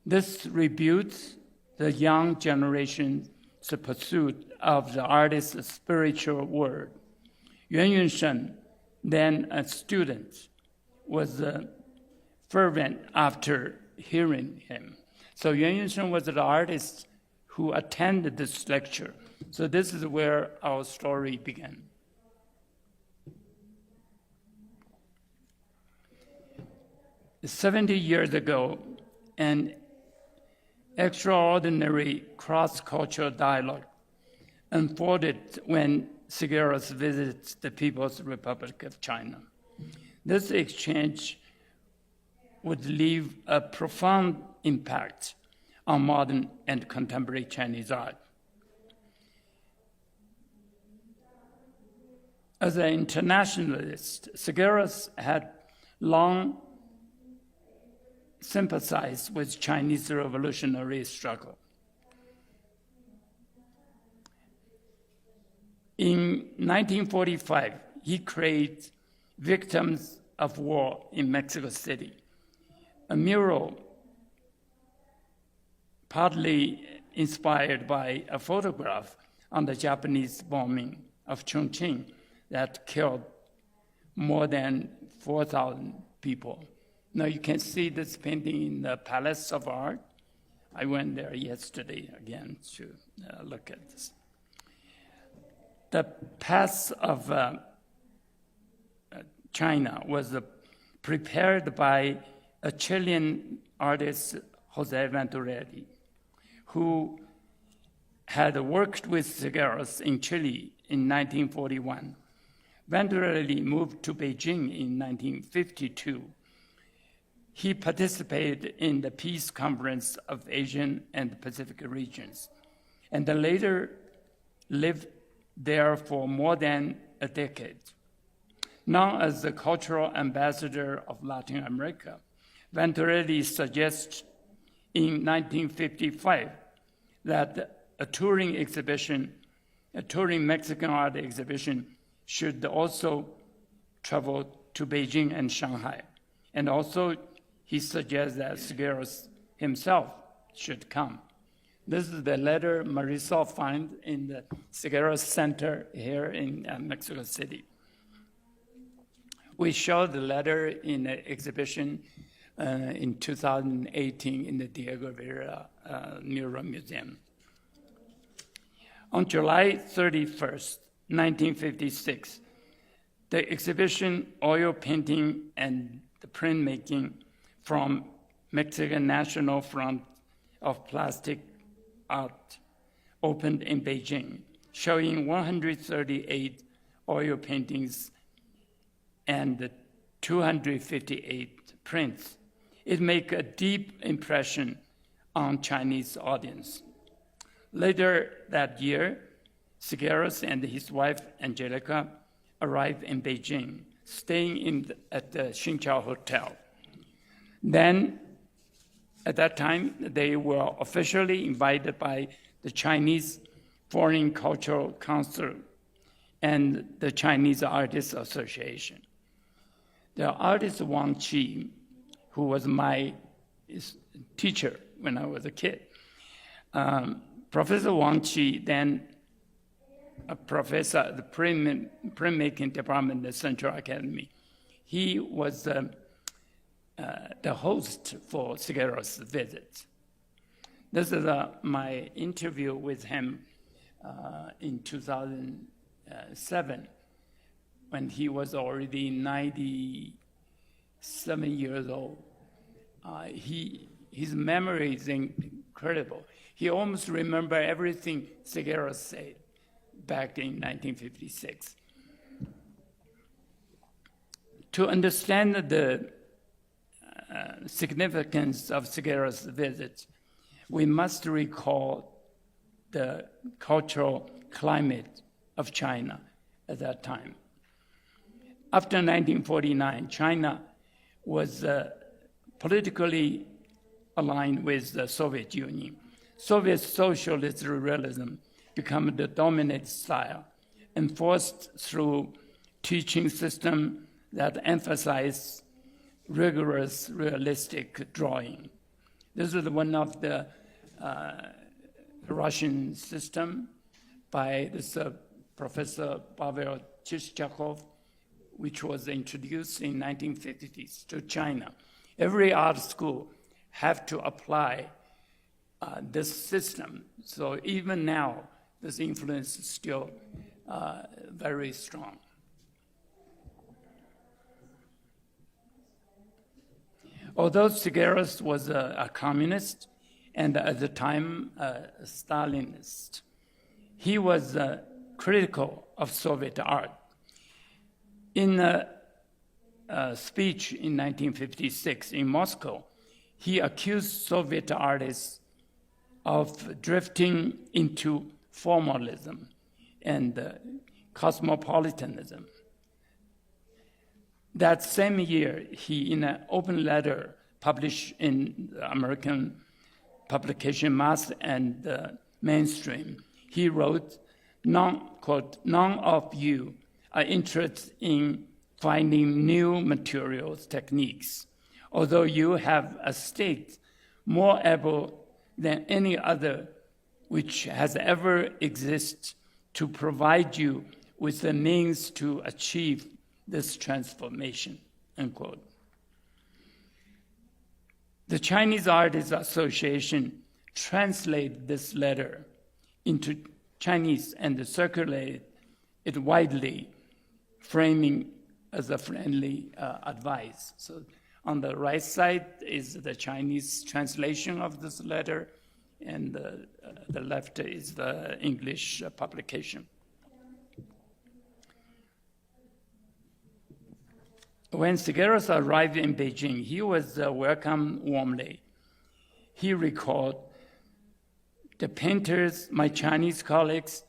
This rebukes the young generation's pursuit of the artist's spiritual world. Yuan Yunshen, then a student, was fervent after hearing him. So Yuan Yunshen was the artist who attended this lecture. So this is where our story began. "70 years ago, an extraordinary cross-cultural dialogue unfolded when Figueroa visited the People's Republic of China. This exchange would leave a profound impact on modern and contemporary Chinese art. As an internationalist, Figueroa had long sympathized with Chinese revolutionary struggle. In 1945, he created Victims of War in Mexico City, a mural partly inspired by a photograph on the Japanese bombing of Chongqing that killed more than 4,000 people. Now you can see this painting in the Palace of Art. I went there yesterday again to look at this. The past of China was prepared by a Chilean artist, Jose Venturelli, who had worked with Figueroa in Chile in 1941. Venturelli moved to Beijing in 1952. He participated in the Peace Conference of Asian and Pacific regions, and then later lived there for more than a decade. Now, as the cultural ambassador of Latin America, Venturelli suggests in 1955 that a touring Mexican art exhibition should also travel to Beijing and Shanghai. And also, he suggests that Sigueros himself should come. This is the letter Marisol found in the Sigueros Center here in Mexico City. We showed the letter in an exhibition in 2018 in the Diego Rivera Mural Museum. On July 31st, 1956, the exhibition Oil Painting and the Printmaking from Mexican National Front of Plastic Art opened in Beijing, showing 138 oil paintings and 258 prints. It made a deep impression on Chinese audience. Later that year, Sigueros and his wife Angelica arrived in Beijing, staying at the Xinqiao Hotel. Then, at that time, they were officially invited by the Chinese Foreign Cultural Council and the Chinese Artists Association. The artist Wang Qi, who was my teacher when I was a kid, Professor Wang Qi, then a professor at the printmaking department at the Central Academy, he was the host for Sigueros' visit. This is my interview with him in 2007, when he was already 97 years old. His memory is incredible. He almost remembered everything Sigueros said back in 1956. To understand the significance of Sigueros' visit, we must recall the cultural climate of China at that time. After 1949, China was politically aligned with the Soviet Union. Soviet socialist realism became the dominant style, enforced through teaching system that emphasized rigorous, realistic drawing. This is one of the Russian system by this Professor Pavel Chischakov, which was introduced in 1950s to China. Every art school have to apply this system. So even now, this influence is still very strong. Although Sigueros was a communist and at the time a Stalinist, he was critical of Soviet art. In a speech in 1956 in Moscow, he accused Soviet artists of drifting into formalism and cosmopolitanism. That same year, he, in an open letter published in the American publication Mass and Mainstream, he wrote, quote, "None of you are interested in finding new materials, techniques, although you have a state more able than any other which has ever existed to provide you with the means to achieve this transformation," unquote. The Chinese Artists Association translated this letter into Chinese and circulated it widely, framing as a friendly advice. So on the right side is the Chinese translation of this letter, and the left is the English publication. When Sigueros arrived in Beijing, he was welcomed warmly. He recalled, "The painters, my Chinese colleagues,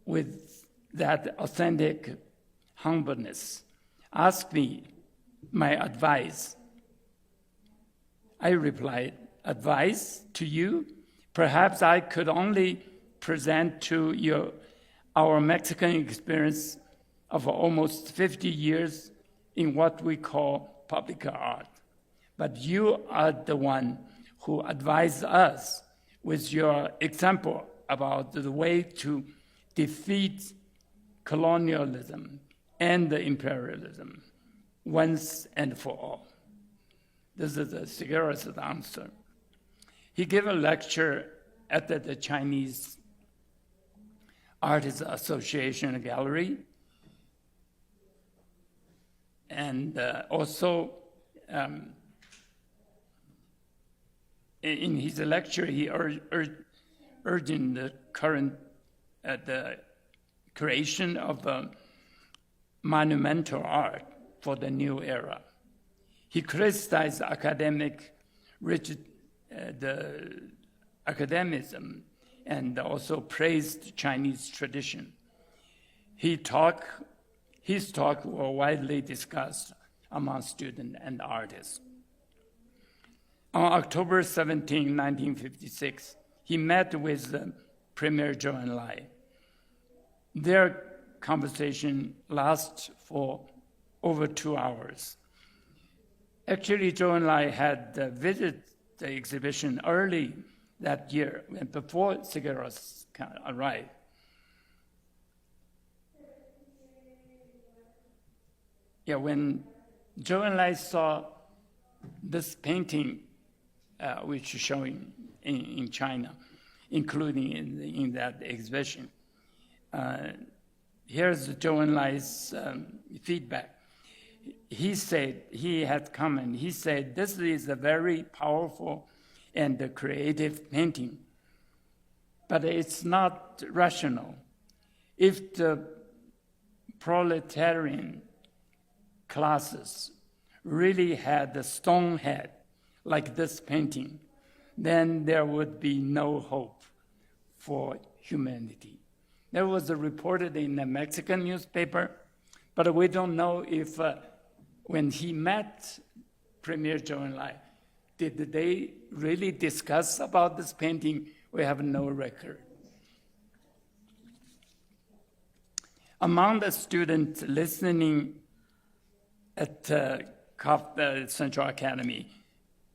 with that authentic humbleness, asked me my advice. I replied, advice to you. Perhaps I could only present to you our Mexican experience of almost 50 years in what we call public art. But you are the one who advised us with your example about the way to defeat colonialism and the imperialism once and for all. This is Shigeru's answer. He gave a lecture at the Chinese Artists Association Gallery, and also in his lecture, he urging the current the creation of monumental art for the new era. He criticized the academicism and also praised Chinese tradition. His talk were widely discussed among students and artists. On October 17, 1956, he met with Premier Zhou Enlai. Their conversation lasted for over 2 hours. Actually, Zhou Enlai had visited the exhibition early that year, before Shigeru arrived. Yeah, when Zhou Enlai saw this painting, which is showing in China, including in that exhibition, here's Zhou Enlai's feedback. He said, he had commented, he said, this is a very powerful and creative painting, but it's not rational. If the proletarian classes really had a stone head like this painting, then there would be no hope for humanity. That was reported in a Mexican newspaper, but we don't know if when he met Premier Zhou Enlai, did they really discuss about this painting? We have no record. Among the students listening at Central Academy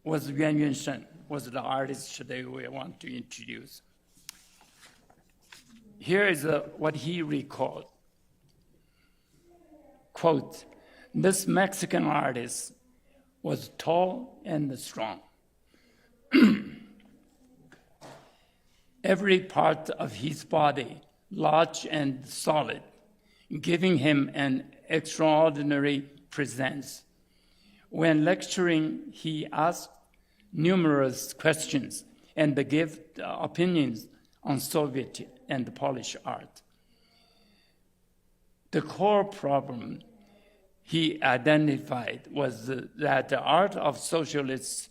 was Yuan Yunshen, was the artist today we want to introduce. Here is what he recalled. Quote, this Mexican artist was tall and strong. Every part of his body large and solid, giving him an extraordinary presence. When lecturing, he asked numerous questions and gave opinions on Soviet and Polish art. The core problem he identified was that the art of socialist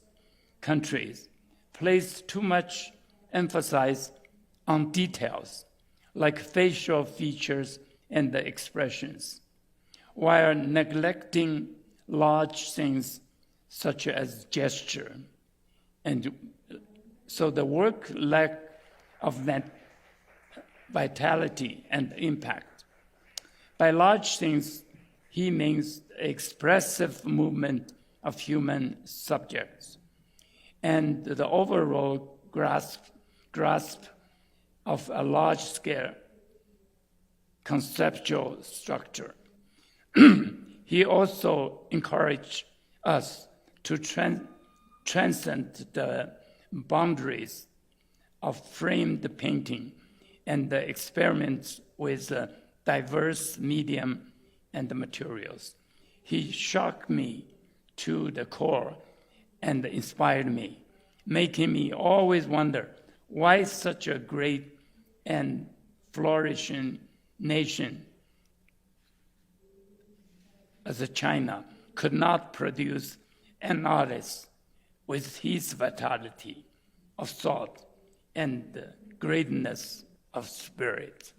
countries placed too much emphasis on details, like facial features and the expressions, while neglecting large things such as gesture. And so the work lacked of that vitality and impact. By large things, he means expressive movement of human subjects and the overall grasp of a large-scale conceptual structure. He also encouraged us to transcend the boundaries of framed painting and the experiments with diverse medium and the materials. He shocked me to the core and inspired me, making me always wonder why such a great and flourishing nation as China could not produce an artist with his vitality of thought and greatness of spirit.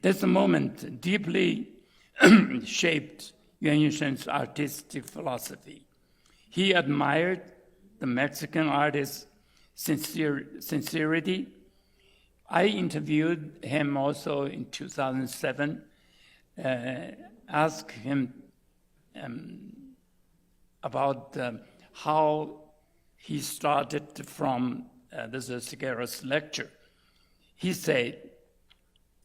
This moment deeply shaped Yuan Yunshen's artistic philosophy. He admired the Mexican artist's sincerity. I interviewed him also in 2007, asked him about how he started from this is Figueroa's lecture. He said,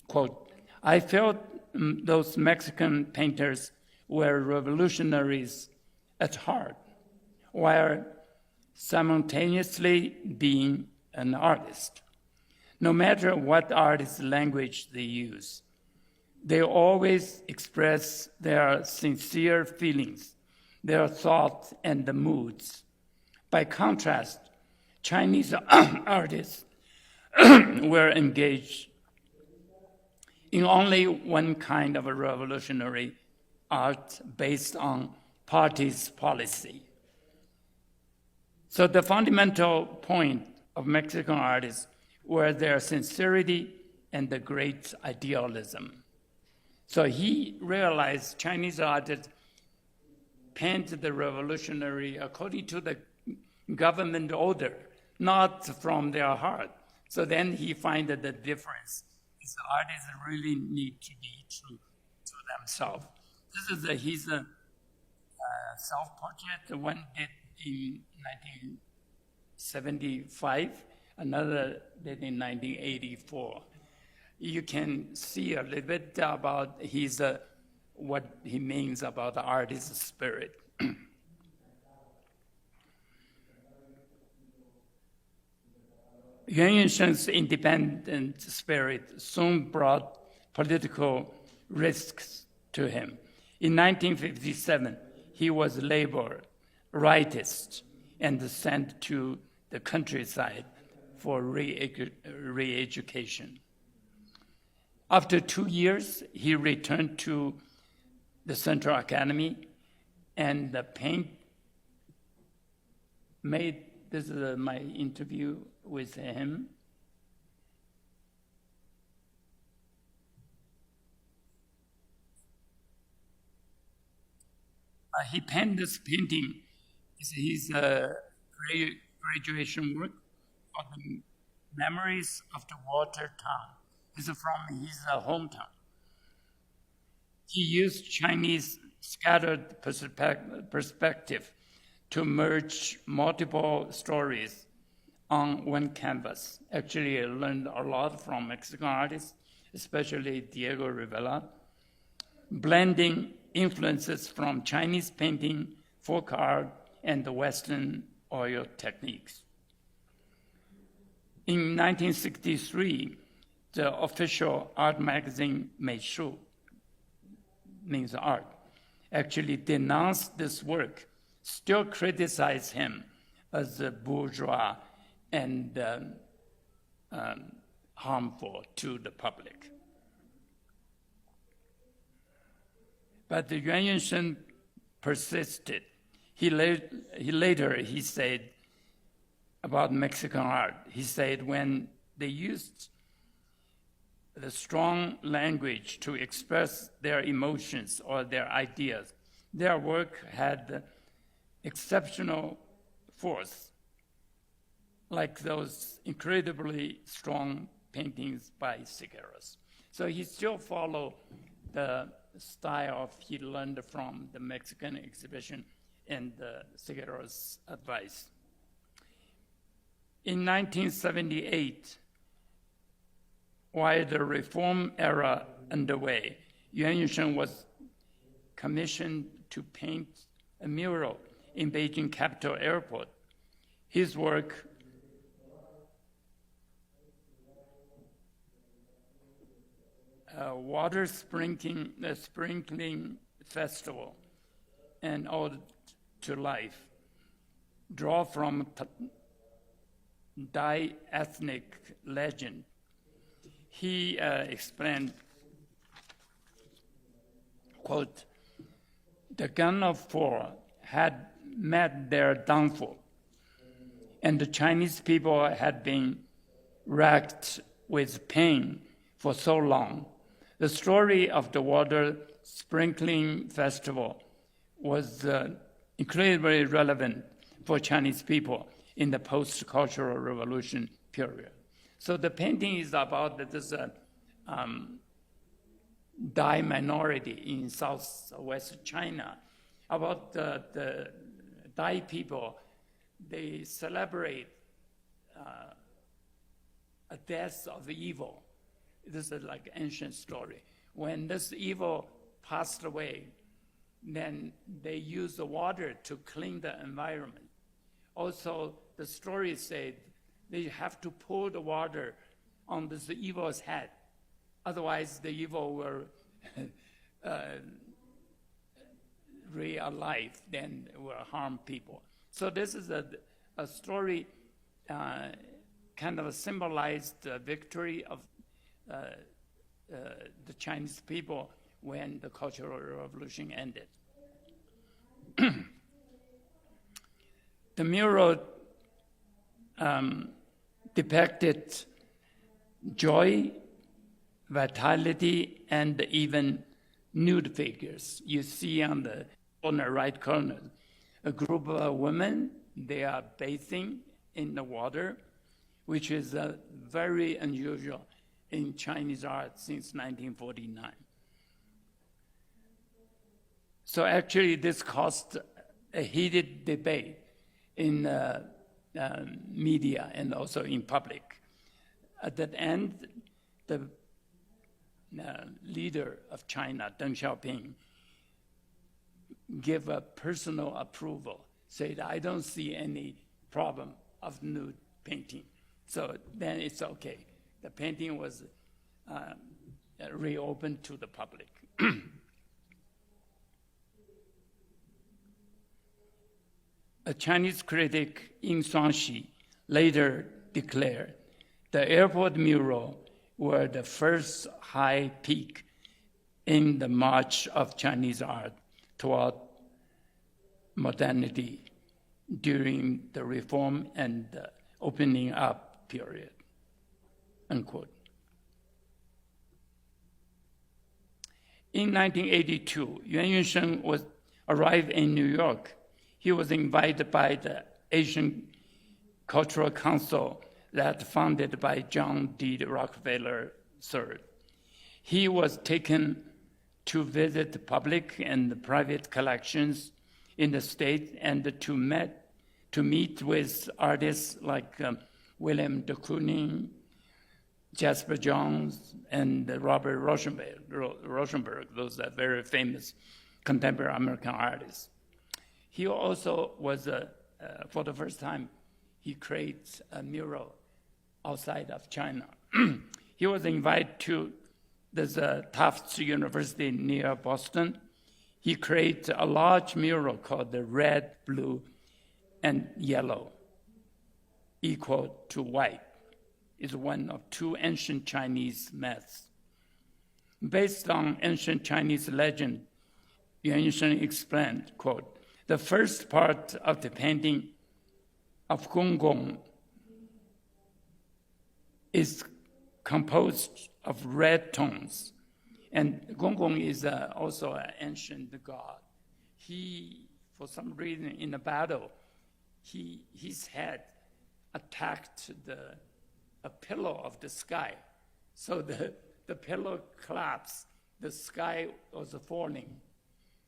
quote, "I felt those Mexican painters were revolutionaries at heart, while simultaneously being an artist. No matter what artist language they use, they always express their sincere feelings, their thoughts and the moods. By contrast, Chinese artists were engaged in only one kind of a revolutionary art based on party's policy. So the fundamental point of Mexican artists were their sincerity and the great idealism. So he realized Chinese artists paint the revolutionary according to the government order, not from their heart. So then he found that the difference is the artists really need to be true to themselves. This is his self-portrait, one did in 1975, another did in 1984. You can see a little bit about his what he means about the artist's spirit. Yuan Yunshen's independent spirit soon brought political risks to him. In 1957, he was labeled rightist and sent to the countryside for re-education. After 2 years, he returned to the Central Academy and this is my interview with him. He penned this painting. It's his graduation work for the memories of the water town. It's from his hometown. He used Chinese scattered perspective to merge multiple stories on one canvas. Actually, I learned a lot from Mexican artists, especially Diego Rivera, blending influences from Chinese painting, folk art, and the Western oil techniques. In 1963, the official art magazine Meishu, means art, actually denounced this work, still criticized him as a bourgeois and harmful to the public. But the Yuan Yunshen persisted. He later said about Mexican art, he said when they used the strong language to express their emotions or their ideas, their work had exceptional force, like those incredibly strong paintings by Figueroa. So he still followed the style he learned from the Mexican exhibition and Figueroa's advice. In 1978, while the reform era underway, Yuan Yunshen was commissioned to paint a mural in Beijing Capital Airport. His work water sprinkling festival and ode to life draw from di-ethnic legend. He explained, quote, "The gun of four had met their downfall, and the Chinese people had been racked with pain for so long. The story of the water sprinkling festival was incredibly relevant for Chinese people in the post-cultural revolution period. So the painting is about this Dai minority in southwest China, about the Dai people. They celebrate a death of evil. This is like ancient story. When this evil passed away, then they use the water to clean the environment. Also, the story said they have to pour the water on this evil's head. Otherwise, the evil will re-alive, then will harm people. So this is a story kind of symbolized the victory of the Chinese people when the Cultural Revolution ended. The mural depicted joy, vitality, and even nude figures. You see on the right corner, a group of women, they are bathing in the water, which is very unusual in Chinese art since 1949. So actually this caused a heated debate in media and also in public. At the end, the leader of China, Deng Xiaoping, gave a personal approval, said, I don't see any problem of nude painting. So then it's okay. The painting was reopened to the public. A Chinese critic, Ying Xuanxi, later declared the airport mural were the first high peak in the march of Chinese art toward modernity during the reform and opening up period, unquote. In 1982, Yuan Yunsheng arrived in New York. He was invited by the Asian Cultural Council that founded by John D. Rockefeller III. He was taken to visit the public and the private collections in the state and to meet with artists like William de Kooning, Jasper Johns, and Robert Rauschenberg. Those are very famous contemporary American artists. He also was, for the first time, he creates a mural outside of China. He was invited to this Tufts University near Boston. He created a large mural called the Red, Blue, and Yellow, equal to white. It's one of two ancient Chinese myths. Based on ancient Chinese legend, Yuan Yunsheng explained, quote, the first part of the painting of Gong Gong is composed of red tones. And Gong Gong is also an ancient god. He, for some reason, in a battle, his head attacked a pillar of the sky. So the pillar collapsed, the sky was falling.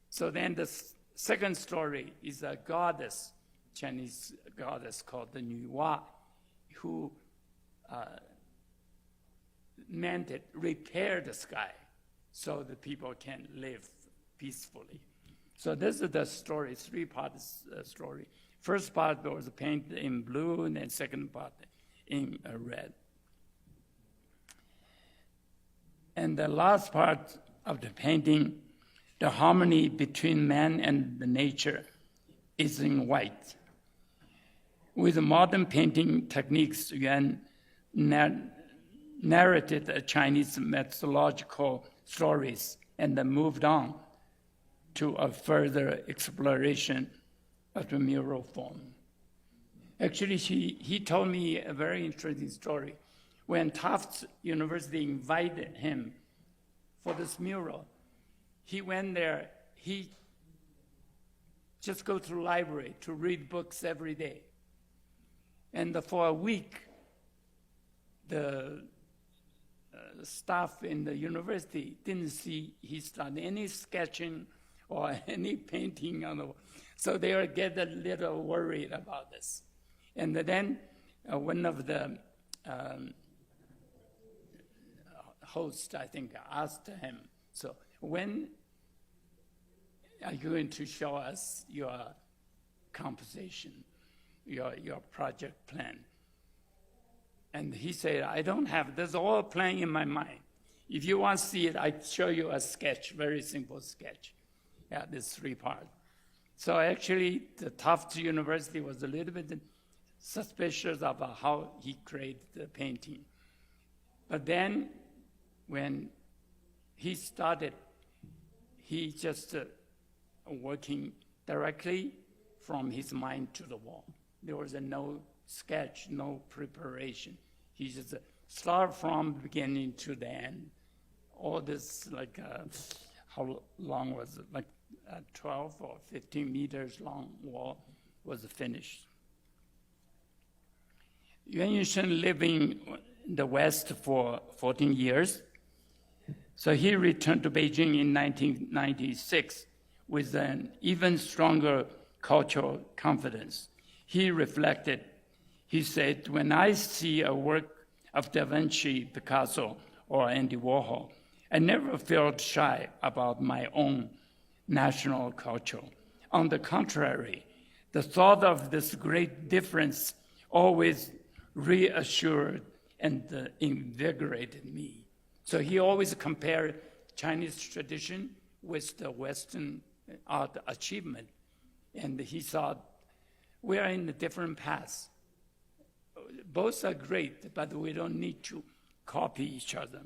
So then the second story is a goddess, Chinese goddess called the Nuwa, who meant it repair the sky so the people can live peacefully. So this is the story, three-part story. First part was painted in blue, and then second part in red. And the last part of the painting, the harmony between man and the nature, is in white. With modern painting techniques, Yuan narrated the Chinese mythological stories and then moved on to a further exploration of the mural form. Actually, he told me a very interesting story. When Tufts University invited him for this mural, he went there, he just go to the library to read books every day. And for a week, the staff in the university didn't see he's done any sketching or any painting on the wall. So they would get a little worried about this. And then one of the hosts, I think, asked him, so when are you going to show us your composition, your project plan? And he said, I don't have, there's all playing in my mind. If you want to see it, I show you a sketch, very simple sketch. Yeah, this 3 parts. So actually, the Tufts University was a little bit suspicious about how he created the painting. But then, when he started, he just working directly from his mind to the wall. There was no sketch, no preparation. He just start from the beginning to the end. All this, like, how long was it? Like 12 or 15 meters long wall was finished. Yuan Yunshen living in the West for 14 years. So he returned to Beijing in 1996 with an even stronger cultural confidence. He reflected, he said, when I see a work of Da Vinci, Picasso, or Andy Warhol, I never felt shy about my own national culture. On the contrary, the thought of this great difference always reassured and invigorated me. So he always compared Chinese tradition with the Western art achievement. And he thought, we are in a different paths. Both are great, but we don't need to copy each other.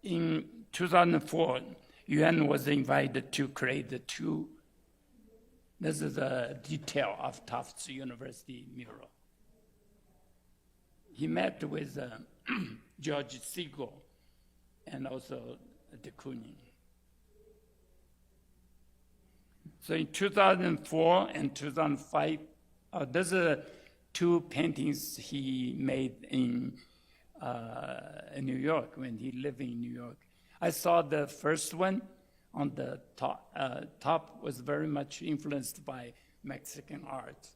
In 2004, Yuan was invited to create the 2. This is a detail of Tufts University mural. He met with George Siegel and also de Kooning. So in 2004 and 2005, those are 2 paintings he made in New York when he lived in New York. I saw the first one on the top. Top was very much influenced by Mexican art.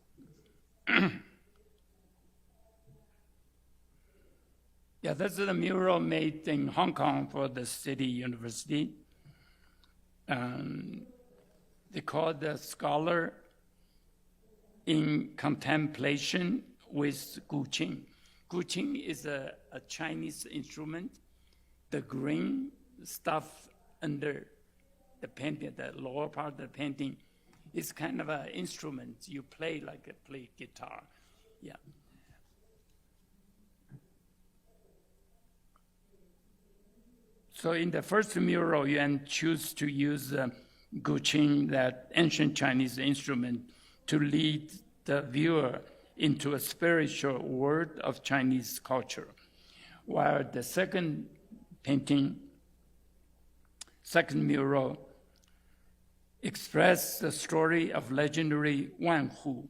Yeah, this is a mural made in Hong Kong for the City University. They call the scholar in contemplation with guqing. Guqing is a Chinese instrument. The green stuff under the painting, the lower part of the painting, is kind of an instrument. You play like play guitar. Yeah. So in the first mural, Yuan chose to use guqing, that ancient Chinese instrument, to lead the viewer into a spiritual world of Chinese culture. While the second mural, expressed the story of legendary Wan Hu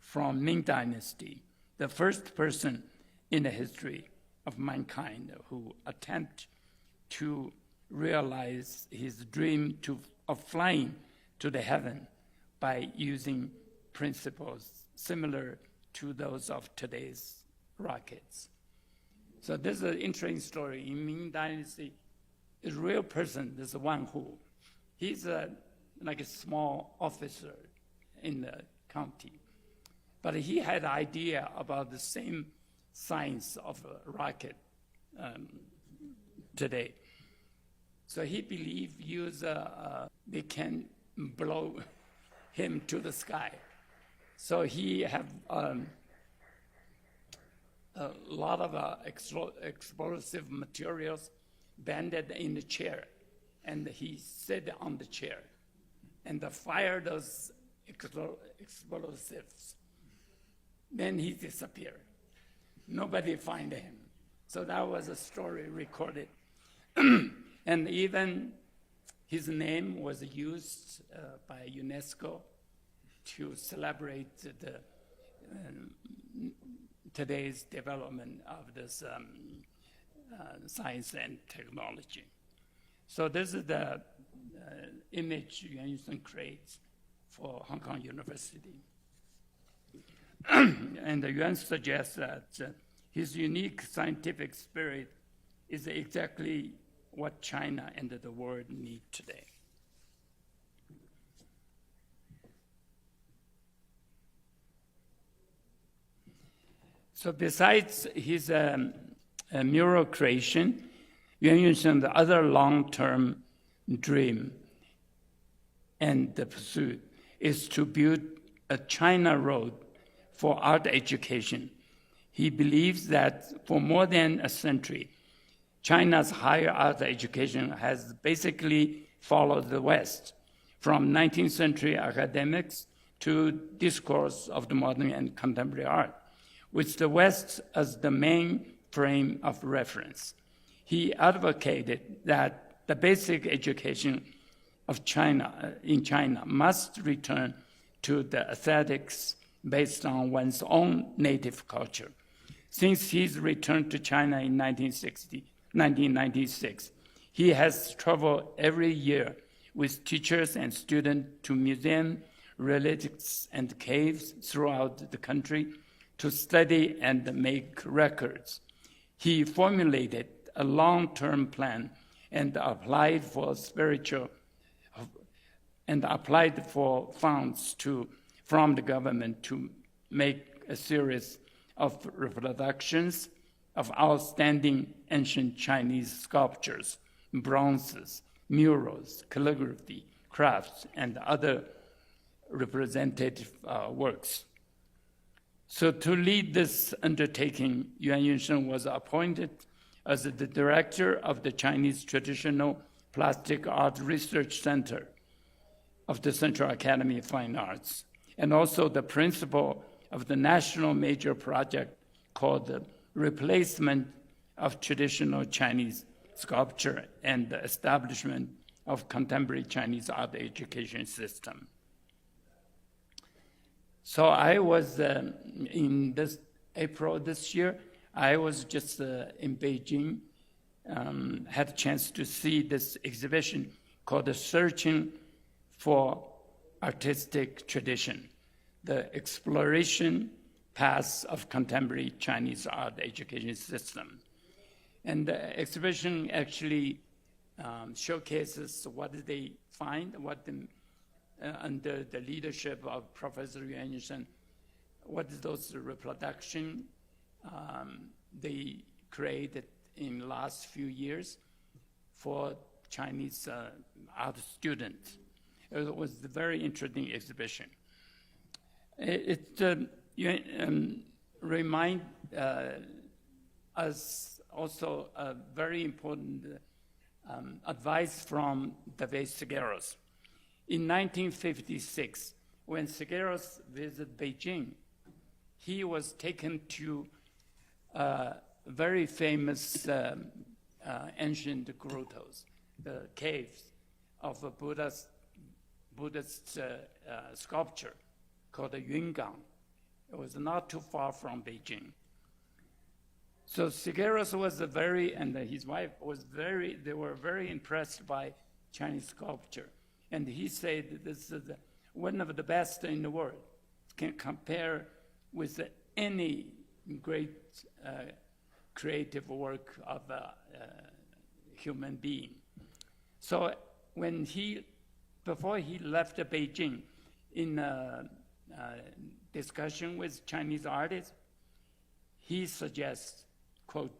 from Ming Dynasty, the first person in the history of mankind who attempted to realize his dream of flying to the heaven by using principles similar to those of today's rockets. So this is an interesting story. In Ming Dynasty, a real person, this Wan Hu. He's like a small officer in the county. But he had an idea about the same science of a rocket today. So he believed they can blow him to the sky. So he have a lot of explosive materials banded in the chair, and he sat on the chair and fired those explosives. Then he disappeared. Nobody find him. So that was a story recorded. And even his name was used by UNESCO to celebrate today's development of this science and technology. So this is the image Yuan Yunsheng creates for Hong Kong University. And Yuan suggests that his unique scientific spirit is exactly what China and the world need today. So besides his mural creation, Yuan Yunsheng's other long-term dream and the pursuit is to build a China road for art education. He believes that for more than a century, China's higher art education has basically followed the West, from 19th century academics to discourse of the modern and contemporary art, with the West as the main frame of reference. He advocated that the basic education of China in China must return to the aesthetics based on one's own native culture. Since his return to China in 1996, he has traveled every year with teachers and students to museums, relics, and caves throughout the country to study and make records. He formulated a long-term plan and applied for funds from the government to make a series of reproductions of outstanding ancient Chinese sculptures, bronzes, murals, calligraphy, crafts, and other representative works. So to lead this undertaking, Yuan Yunsheng was appointed as the director of the Chinese Traditional Plastic Art Research Center of the Central Academy of Fine Arts, and also the principal of the national major project called the Replacement of Traditional Chinese Sculpture and the Establishment of Contemporary Chinese Art Education System. So I was, in this April this year, I was just in Beijing, had a chance to see this exhibition called Searching for Artistic Tradition, the Exploration Paths of Contemporary Chinese Art Education System. And the exhibition actually showcases what did they find, under the leadership of Professor Yuan Yunsheng, what is those reproduction they created in the last few years for Chinese art students. It was a very interesting exhibition. It remind us also a very important advice from David Segueros. In 1956, when Segueros visited Beijing, he was taken to very famous ancient grottos, the caves of a Buddhist sculpture called the Yungang. It was not too far from Beijing. So Segueros was and his wife they were very impressed by Chinese sculpture. And he said this is one of the best in the world, can compare with any great creative work of a human being. So before he left Beijing, in a discussion with Chinese artists, he suggests, quote,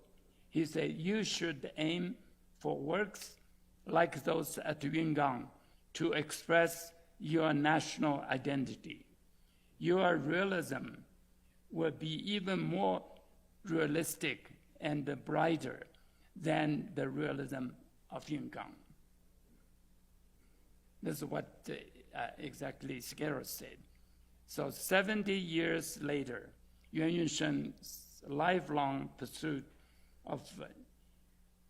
he said, "You should aim for works like those at Yungang to express your national identity. Your realism will be even more realistic and brighter than the realism of Yungang." This is what exactly Segueros said. So 70 years later, Yuan Yunsheng's lifelong pursuit of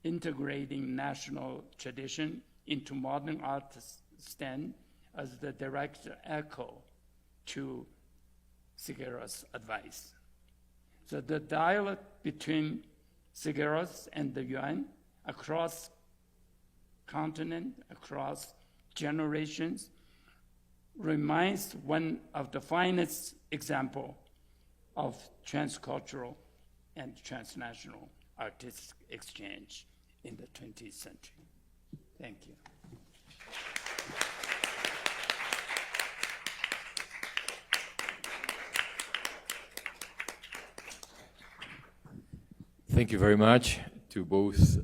integrating national tradition into modern art stand as the direct echo to Shigeru's advice. So the dialogue between Shigeru and the Yuan across continent, across generations, remains one of the finest examples of transcultural and transnational artistic exchange in the 20th century. Thank you. Thank you very much to both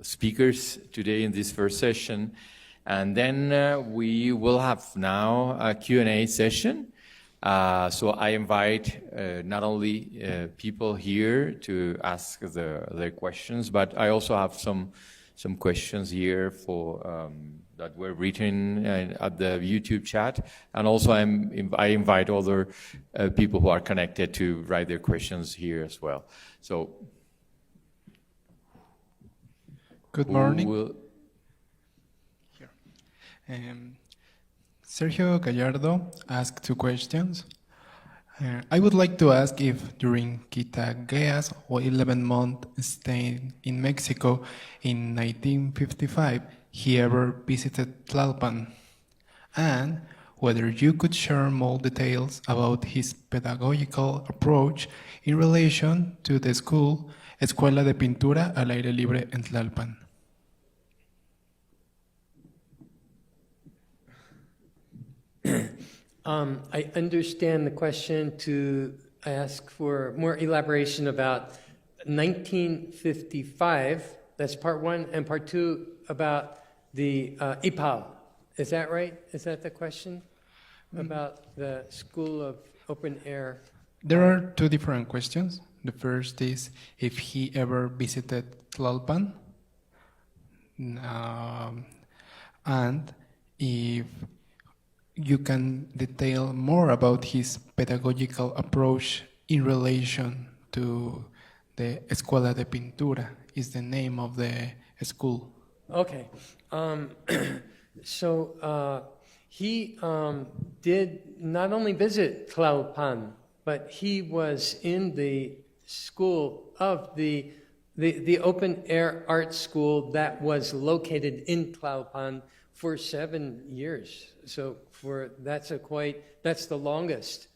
speakers today in this first session. And then we will have now a Q&A session. So I invite not only people here to ask their questions, but I also have some questions here for that were written at the YouTube chat. And also I invite other people who are connected to write their questions here as well. So, good morning. Sergio Gallardo asked 2 questions. I would like to ask if during Kitagawa's 11-month stay in Mexico in 1955, he ever visited Tlalpan, and whether you could share more details about his pedagogical approach in relation to the school Escuela de Pintura al Aire Libre en Tlalpan. I understand the question to ask for more elaboration about 1955, that's part 1, and part 2 about the IPAL. Is that right? Is that the question? About the School of Open Air? There are 2 different questions. The first is if he ever visited Tlalpan, and if you can detail more about his pedagogical approach in relation to the Escuela de Pintura, is the name of the school. Okay. So he did not only visit Tlalpan, but he was in the school of the open air art school that was located in Tlalpan for 7 years. So that's the longest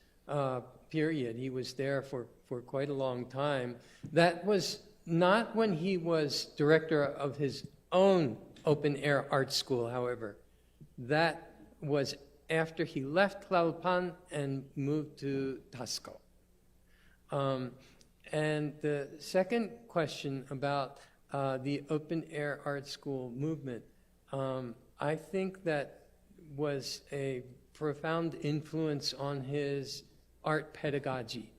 period. He was there for quite a long time. That was not when he was director of his own open air art school, however. That was after he left Tlalpan and moved to Tasco. And the second question about the open air art school movement, I think that was a profound influence on his art pedagogy.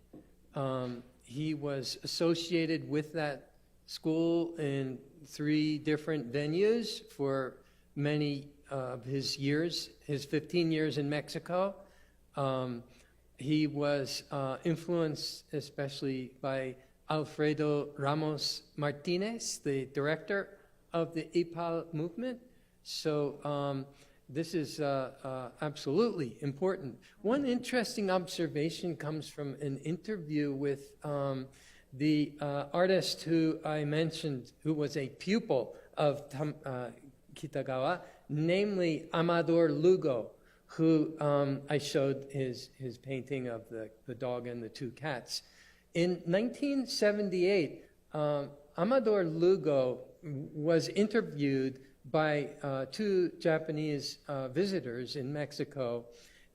He was associated with that school in 3 different venues for many of his years, his 15 years in Mexico. He was influenced especially by Alfredo Ramos Martinez, the director of the IPAL movement. So this is absolutely important. One interesting observation comes from an interview with the artist who I mentioned, who was a pupil of Kitagawa, namely Amador Lugo, who I showed his painting of the dog and the 2 cats. In 1978, Amador Lugo was interviewed by 2 Japanese visitors in Mexico,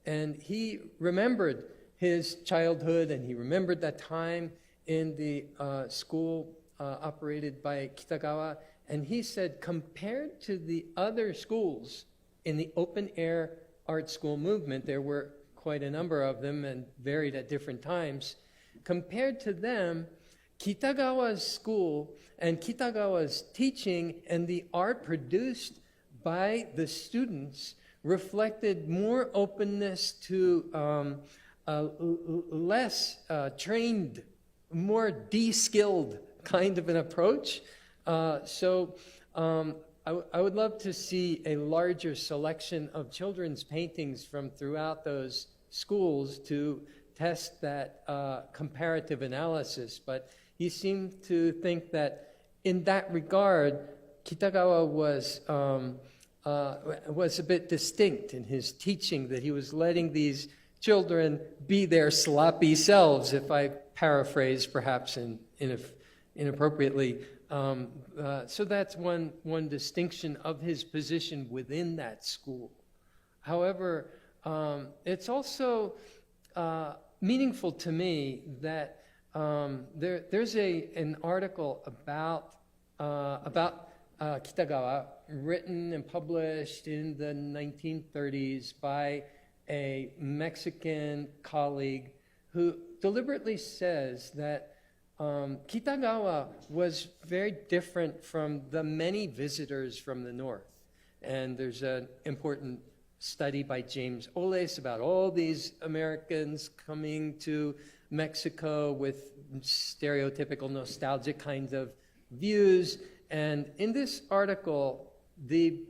and he remembered his childhood, and he remembered that time in the school operated by Kitagawa, and he said, compared to the other schools in the open-air art school movement, there were quite a number of them and varied at different times. Compared to them, Kitagawa's school and Kitagawa's teaching and the art produced by the students reflected more openness to less trained, more de-skilled kind of an approach. I would love to see a larger selection of children's paintings from throughout those schools to test that comparative analysis. But he seemed to think that in that regard, Kitagawa was a bit distinct in his teaching, that he was letting these children be their sloppy selves, if I paraphrase perhaps inappropriately. So that's one distinction of his position within that school. However, it's also meaningful to me that there's an article about Kitagawa written and published in the 1930s by a Mexican colleague who deliberately says that Kitagawa was very different from the many visitors from the north. And there's an important study by James Oles about all these Americans coming to Mexico with stereotypical nostalgic kinds of views. And in this article, the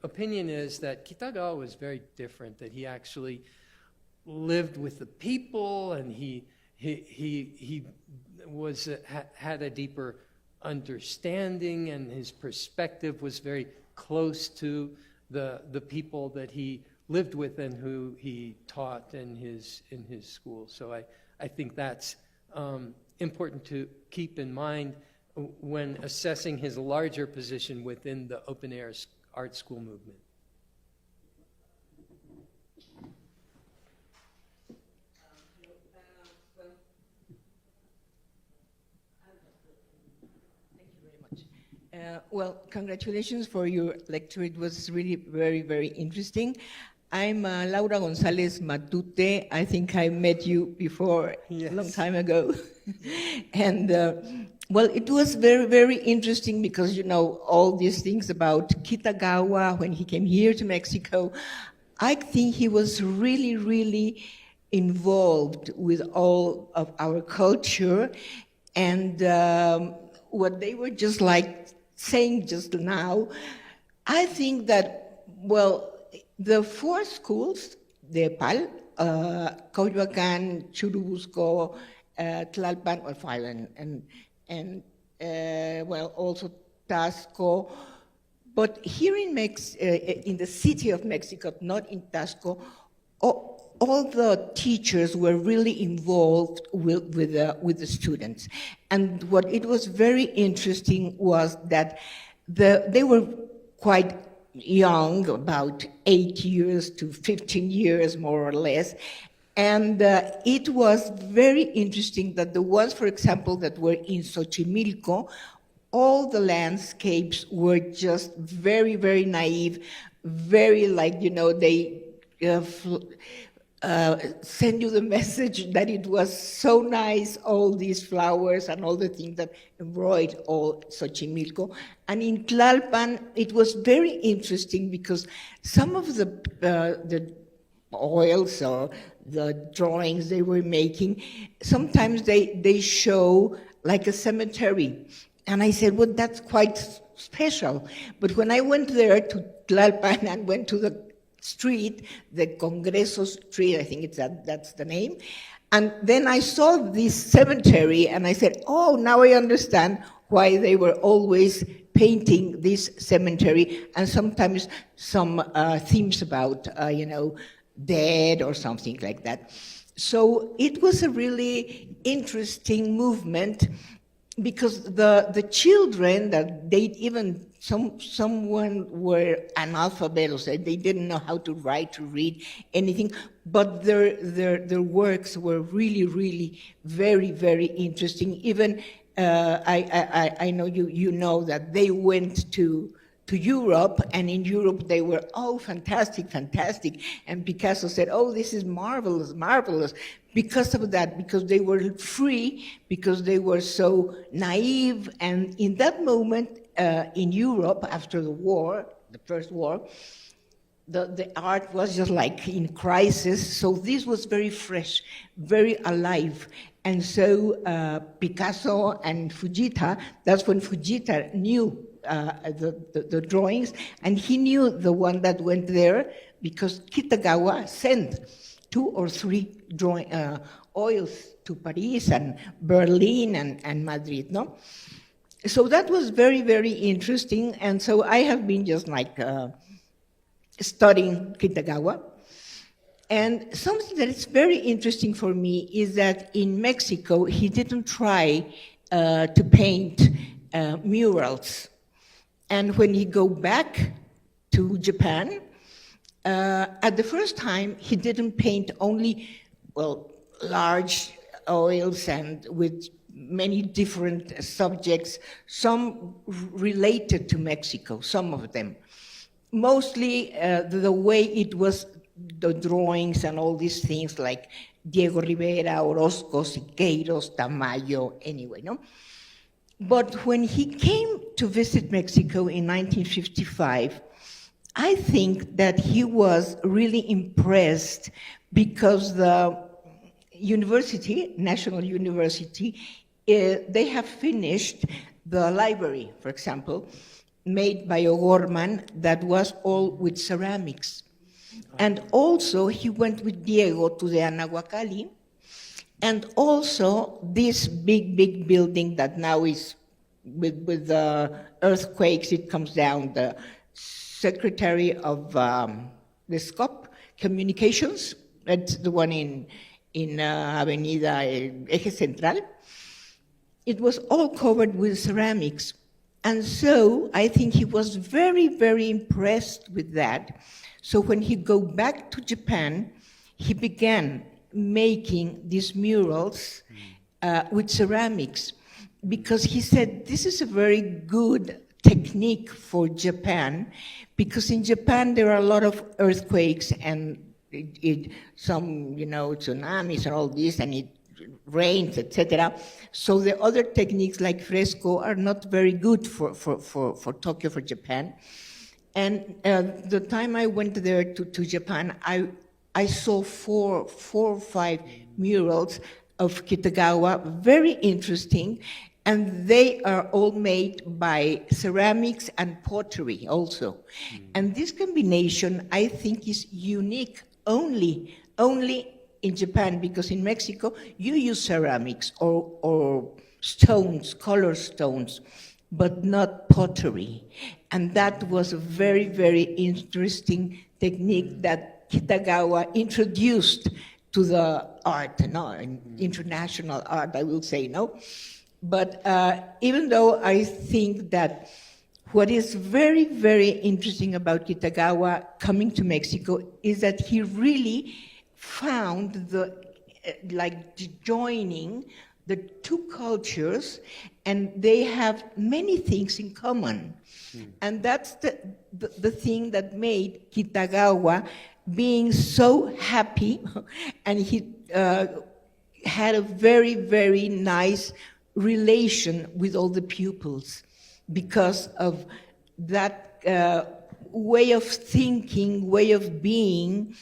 opinion is that Kitagawa was very different, that he actually lived with the people, and he had a deeper understanding, and his perspective was very close to the people that he lived with and who he taught in his school. So I think that's important to keep in mind when assessing his larger position within the open-air art school movement. Well, congratulations for your lecture. It was really very, very interesting. I'm Laura Gonzalez Matute. I think I met you before, yes, a long time ago. And well, it was very, very interesting because, you know, all these things about Kitagawa when he came here to Mexico. I think he was really, really involved with all of our culture. And what they were just like saying just now, I think that, well, the four schools, the PAL, Coyoacán, Churubusco, Tlalpan, or five, and well, also Tasco. But here in the city of Mexico, not in Tasco, all the teachers were really involved with the students. And what it was very interesting was that they were quite young, about 8 years to 15 years, more or less. And it was very interesting that the ones, for example, that were in Xochimilco, all the landscapes were just very, very naive, very like, you know, they send you the message that it was so nice, all these flowers and all the things that embroidered all Xochimilco. And in Tlalpan, it was very interesting because some of the oils or the drawings they were making, sometimes they show like a cemetery. And I said, well, that's quite special. But when I went there to Tlalpan and went to the street, the Congreso Street, I think that's the name. And then I saw this cemetery and I said, oh, now I understand why they were always painting this cemetery, and sometimes some themes about, you know, dead or something like that. So it was a really interesting movement because the children that they even, someone were analphabetos, they didn't know how to write, to read, anything, but their works were really, really very, very interesting. Even I know you know that they went to Europe, and in Europe they were, oh, fantastic, fantastic. And Picasso said, oh, this is marvelous, marvelous. Because of that, because they were free, because they were so naive. And in that moment, in Europe, after the war, the first war, the art was just like in crisis. So this was very fresh, very alive. And so Picasso and Fujita, that's when Fujita knew the drawings, and he knew the one that went there because Kitagawa sent 2 or 3 oils to Paris and Berlin and Madrid, no? So that was very, very interesting, and so I have been just like studying Kitagawa. And something that is very interesting for me is that in Mexico, he didn't try to paint murals. And when he go back to Japan, at the first time, he didn't paint only, well, large oils and with many different subjects, some related to Mexico, some of them. Mostly the way it was, the drawings and all these things like Diego Rivera, Orozco, Siqueiros, Tamayo, anyway, no? But when he came to visit Mexico in 1955, I think that he was really impressed because the university, National University, they have finished the library, for example, made by O'Gorman that was all with ceramics. And also he went with Diego to the Anahuacalli, and also this big, big building that now is with the earthquakes, it comes down, the Secretary of the SCOP Communications, that's the one in Avenida Eje Central. It was all covered with ceramics. And so I think he was very, very impressed with that. So when he go back to Japan, he began making these murals with ceramics because he said this is a very good technique for Japan, because in Japan there are a lot of earthquakes and some, tsunamis and all this, and it rains, etc. So the other techniques like fresco are not very good for Tokyo, for Japan. And the time I went there to Japan, I saw four or five murals of Kitagawa, very interesting, and they are all made by ceramics and pottery also. And this combination, I think, is unique only in Japan, because in Mexico, you use ceramics or stones, color stones, but not pottery. And that was a very, very interesting technique that Kitagawa introduced to the art, international art, I will say, But even though I think that what is very, very interesting about Kitagawa coming to Mexico is that he really found joining the two cultures, and they have many things in common. And that's the thing that made Kitagawa being so happy, and he had a very, very nice relation with all the pupils because of that way of thinking, way of being,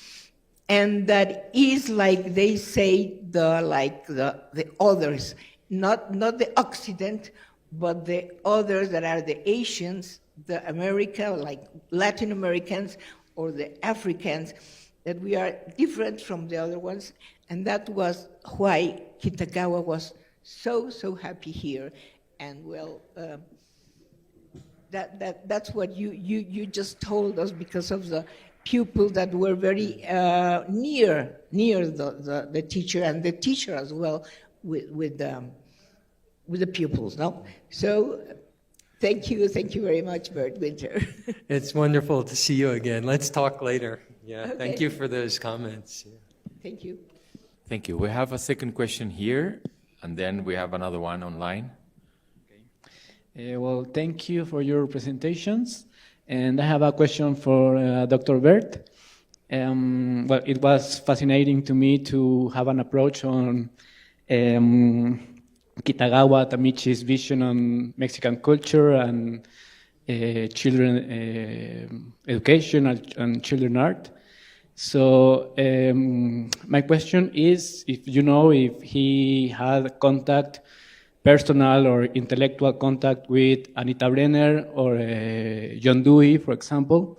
and that is, like they say, the others, not the Occident, but the others that are the Asians, the like Latin Americans or the Africans, that we are different from the other ones, and that was why Kitagawa was so happy here. And well, that's what you just told us, because of the pupils that were very near the teacher, and the teacher as well with the pupils, So thank you very much, Bert Winter. It's wonderful to see you again. Let's talk later. Yeah, Okay. Thank you for those comments. Yeah. Thank you. Thank you. We have a second question here, and then we have another one online. Well, thank you for your presentations. And I have a question for Dr. Bert. Well, it was fascinating to me to have an approach on Kitagawa Tamiji's vision on Mexican culture and children education and children art. So my question is if you know if he had contact, personal or intellectual contact with Anita Brenner or John Dewey, for example,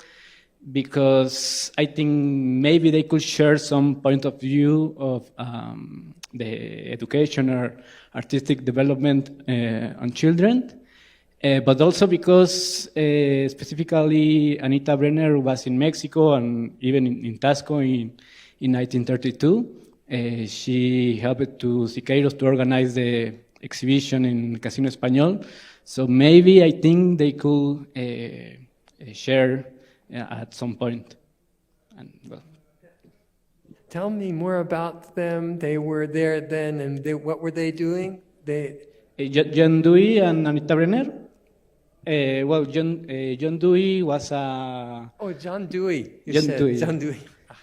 because I think maybe they could share some point of view of the education or artistic development on children. But also because specifically Anita Brenner was in Mexico and even in Tasco in 1932. She helped to Siqueiros to organize the exhibition in Casino Español. So maybe I think they could share at some point. And, well. Tell me more about them. They were there then, and what were they doing? John Dewey and Anita Brenner. Well, John Dewey was a... Oh, John Dewey. John Dewey.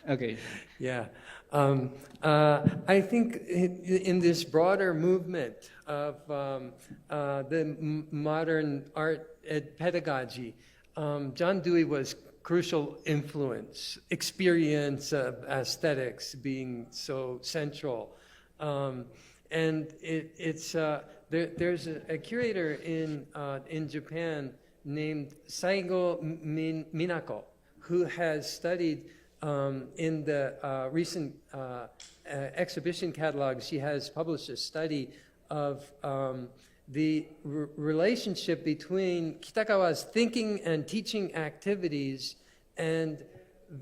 Okay. Yeah. I think in this broader movement of the modern art pedagogy, John Dewey was crucial influence, experience of aesthetics being so central. And there's a curator in Japan named Saigo Minako, who has studied in the recent exhibition catalog. She has published a study of the relationship between Kitagawa's thinking and teaching activities and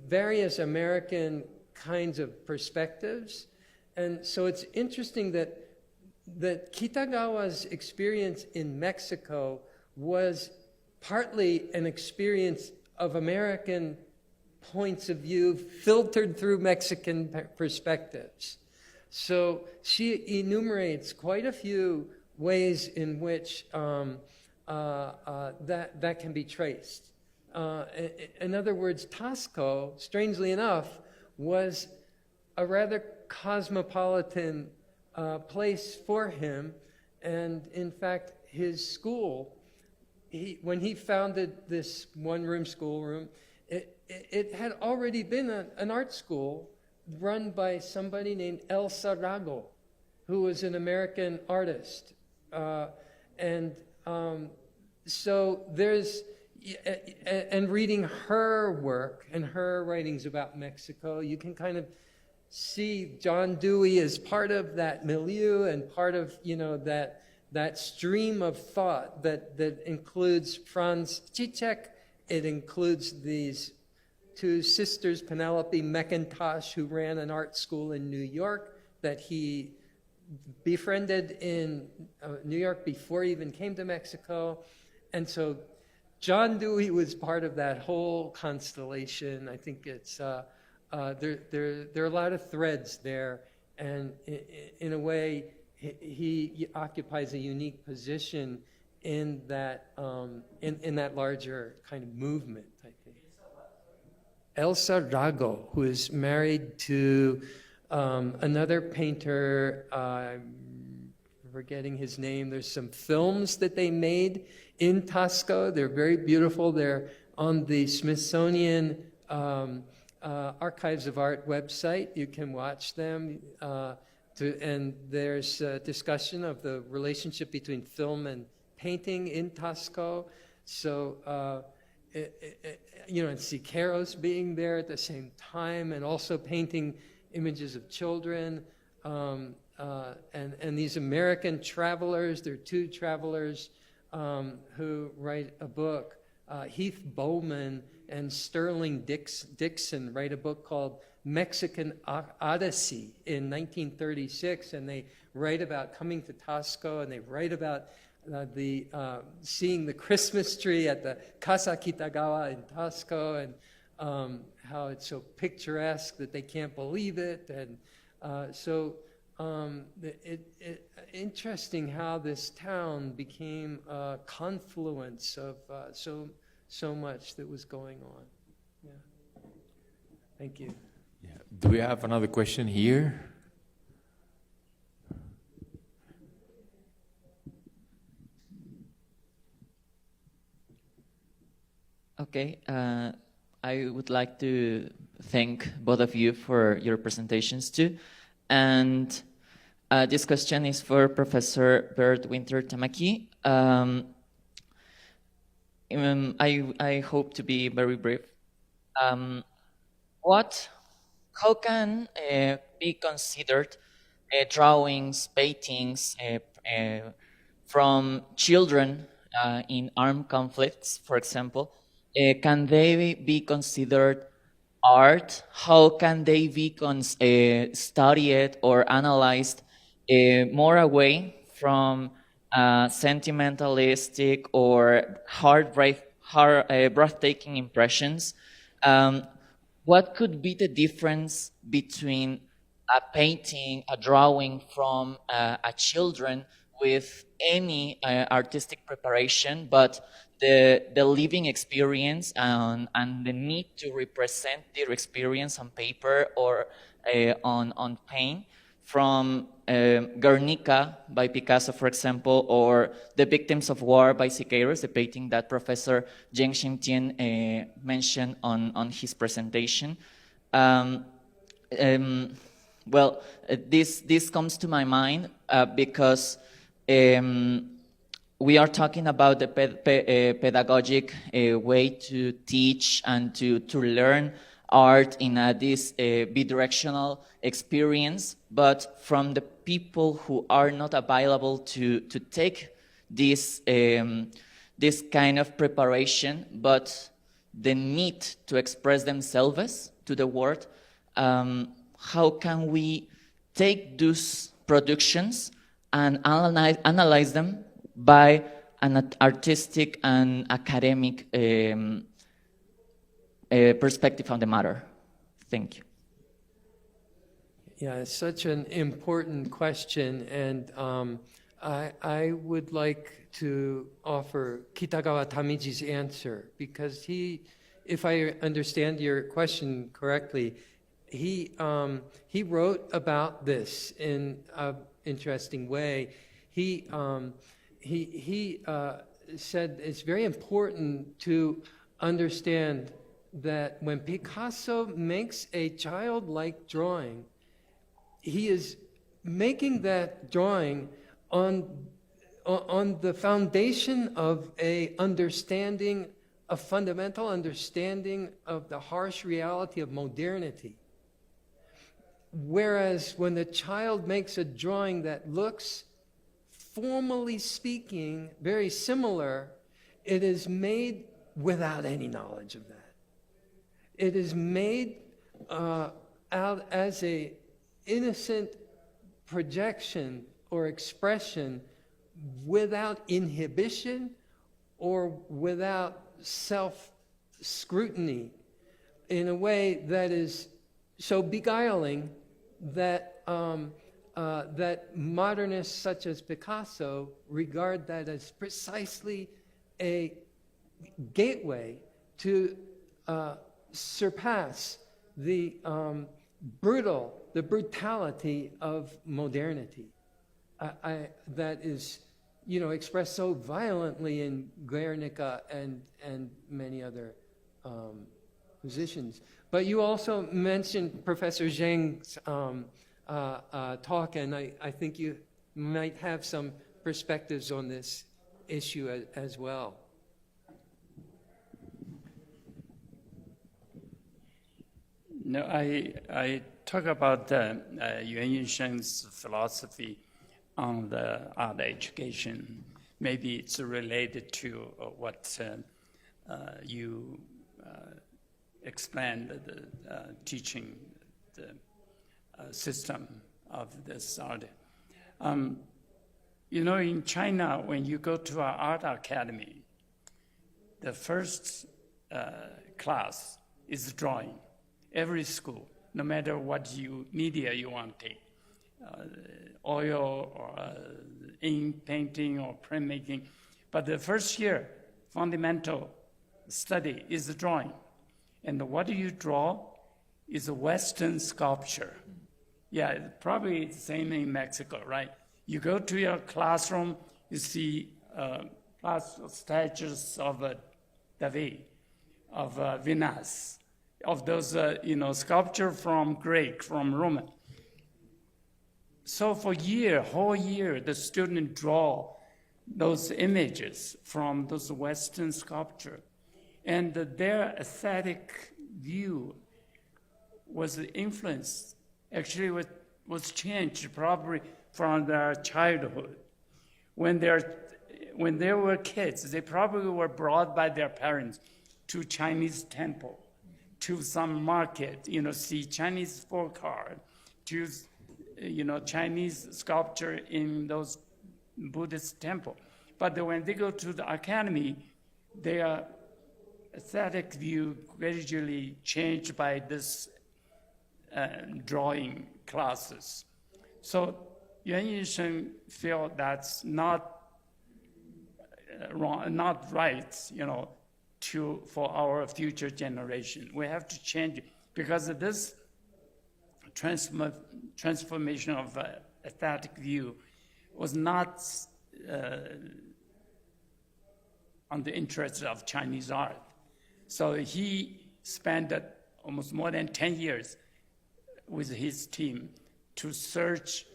various American kinds of perspectives. And so it's interesting that Kitagawa's experience in Mexico was partly an experience of American points of view filtered through Mexican perspectives. So she enumerates quite a few ways in which that can be traced. In other words, Tasco, strangely enough, was a rather cosmopolitan place for him, and in fact, his school, when he founded this one-room schoolroom, it had already been an art school run by somebody named Elsa Rago, who was an American artist. So there's, and reading her work and her writings about Mexico, you can kind of see John Dewey as part of that milieu and part of, that stream of thought that includes Franz Zizek. It includes these two sisters, Penelope McIntosh, who ran an art school in New York that he befriended in New York before he even came to Mexico. And so John Dewey was part of that whole constellation. I think it's there are a lot of threads there, and in a way, he occupies a unique position in that in that larger kind of movement, I think. Elsa Rago, who is married to another painter, I'm forgetting his name. There's some films that they made in Tasco. They're very beautiful. They're on the Smithsonian Archives of Art website. You can watch them. And there's a discussion of the relationship between film and painting in Tasco. So, and Siqueiros being there at the same time, and also painting images of children, and these American travelers. There are two travelers who write a book. Heath Bowman and Sterling Dixon write a book called Mexican Odyssey in 1936, and they write about coming to Tasco, and they write about seeing the Christmas tree at the Casa Kitagawa in Tasco, and how it's so picturesque that they can't believe it. And interesting how this town became a confluence of so much that was going on. Yeah. Thank you. Yeah. Do we have another question here? Okay, I would like to thank both of you for your presentations too. And this question is for Professor Bert Winter Tamaki. I hope to be very brief. How can be considered drawings, paintings from children in armed conflicts, for example? Can they be considered art? How can they be studied or analyzed more away from sentimentalistic or breathtaking impressions? What could be the difference between a painting, a drawing from a children with any artistic preparation, but the living experience and the need to represent their experience on paper or on paint, from Guernica by Picasso, for example, or The Victims of War by Siqueiros, the painting that Professor Zheng Xingtian mentioned on his presentation. This comes to my mind because we are talking about the pedagogic way to teach and to learn art in this bidirectional experience, but from the people who are not available to take this kind of preparation, but the need to express themselves to the world. How can we take those productions and analyze them by an artistic and academic perspective on the matter? Thank you. Yeah, it's such an important question, and I would like to offer Kitagawa Tamiji's answer, because he, if I understand your question correctly, he wrote about this in an interesting way. He said it's very important to understand that when Picasso makes a childlike drawing, he is making that drawing on the foundation of a fundamental understanding of the harsh reality of modernity. Whereas when the child makes a drawing that looks, formally speaking, very similar, it is made without any knowledge of that. It is made out as a innocent projection or expression without inhibition or without self-scrutiny, in a way that is so beguiling that that modernists such as Picasso regard that as precisely a gateway to surpass the brutality of modernity that is, expressed so violently in Guernica and many other positions. But you also mentioned Professor Zheng's talk, and I think you might have some perspectives on this issue as well. No, I talk about Yuan Yunshen's philosophy on the art education. Maybe it's related to what you explained, the teaching the system of this art. In China, when you go to our art academy, the first class is drawing. Every school, no matter what media you want to take, oil or ink painting or printmaking. But the first year, fundamental study is the drawing. And what do you draw is a Western sculpture. Yeah, probably the same in Mexico, right? You go to your classroom, you see statues of David, of Venus, of those, sculpture from Greek, from Roman. So for whole year, the student draw those images from those Western sculpture. And their aesthetic view was influenced, actually was changed probably from their childhood. When they were kids, they probably were brought by their parents to Chinese temple, to some market, see Chinese folk art, to, Chinese sculpture in those Buddhist temple. But when they go to the academy, their aesthetic view gradually changed by this drawing classes. So Yuan Yunsheng felt that's not wrong, not right, for our future generation. We have to change it because of this transformation of aesthetic view was not on the interest of Chinese art. So he spent almost more than 10 years with his team to search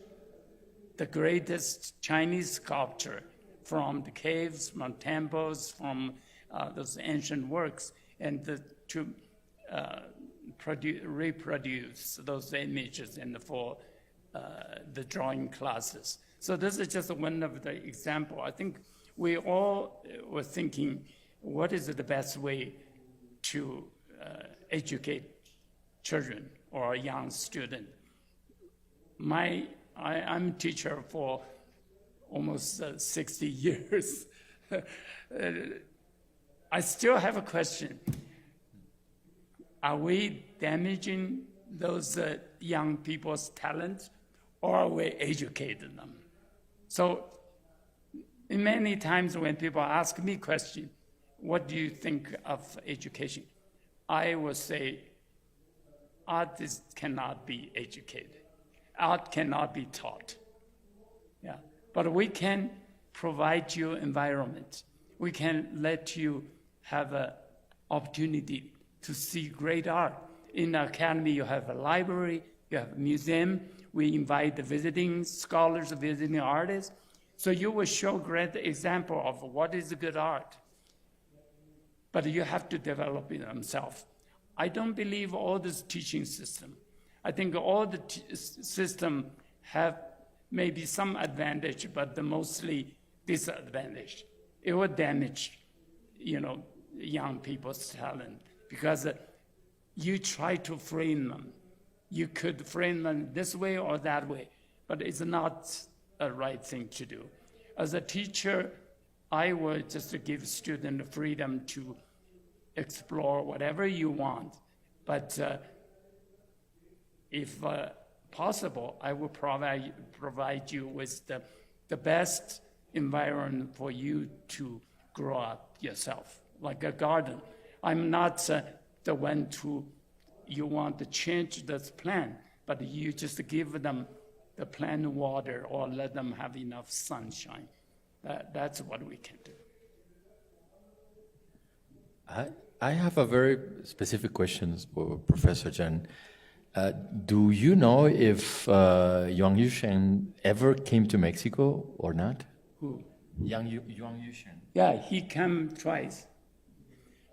the greatest Chinese sculpture from the caves, from temples, from those ancient works, and to reproduce those images for the drawing classes. So this is just one of the examples. I think we all were thinking, what is the best way to educate children or a young student? I'm a teacher for almost 60 years. I still have a question. Are we damaging those young people's talent, or are we educating them? So many times when people ask me questions, what do you think of education? I will say, artists cannot be educated. Art cannot be taught. Yeah. But we can provide you environment. We can let you have an opportunity to see great art. In the academy, you have a library, you have a museum. We invite the visiting scholars, visiting artists. So you will show great example of what is good art. But you have to develop it themselves. I don't believe all this teaching system. I think all the system have maybe some advantage, but mostly disadvantage. It will damage, young people's talent because you try to frame them. You could frame them this way or that way, but it's not a right thing to do. As a teacher, I would just give students freedom to explore whatever you want, but if possible, I will provide you with the best environment for you to grow up yourself, like a garden. I'm not the one you want to change this plant, but you just give them the plant water or let them have enough sunshine. That's what we can do. I have a very specific question for Professor Chen. Do you know if Yuan Yunsheng ever came to Mexico or not? Who? Yuan Yunsheng. Yeah, he came twice.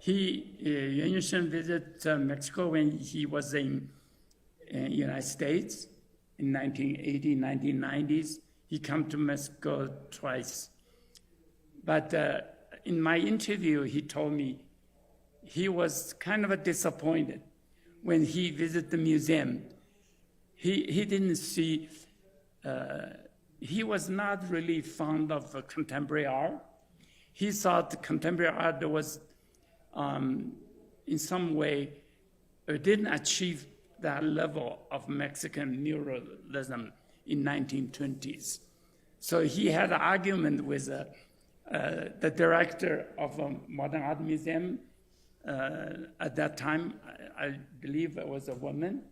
Yuan Yunsheng visited Mexico when he was in United States in 1980s, 1990s. He came to Mexico twice. But in my interview, he told me he was kind of disappointed when he visited the museum. He didn't see, he was not really fond of contemporary art. He thought contemporary art was, in some way, didn't achieve that level of Mexican muralism in 1920s. So he had an argument with the director of a modern art museum. At that time, I believe it was a woman.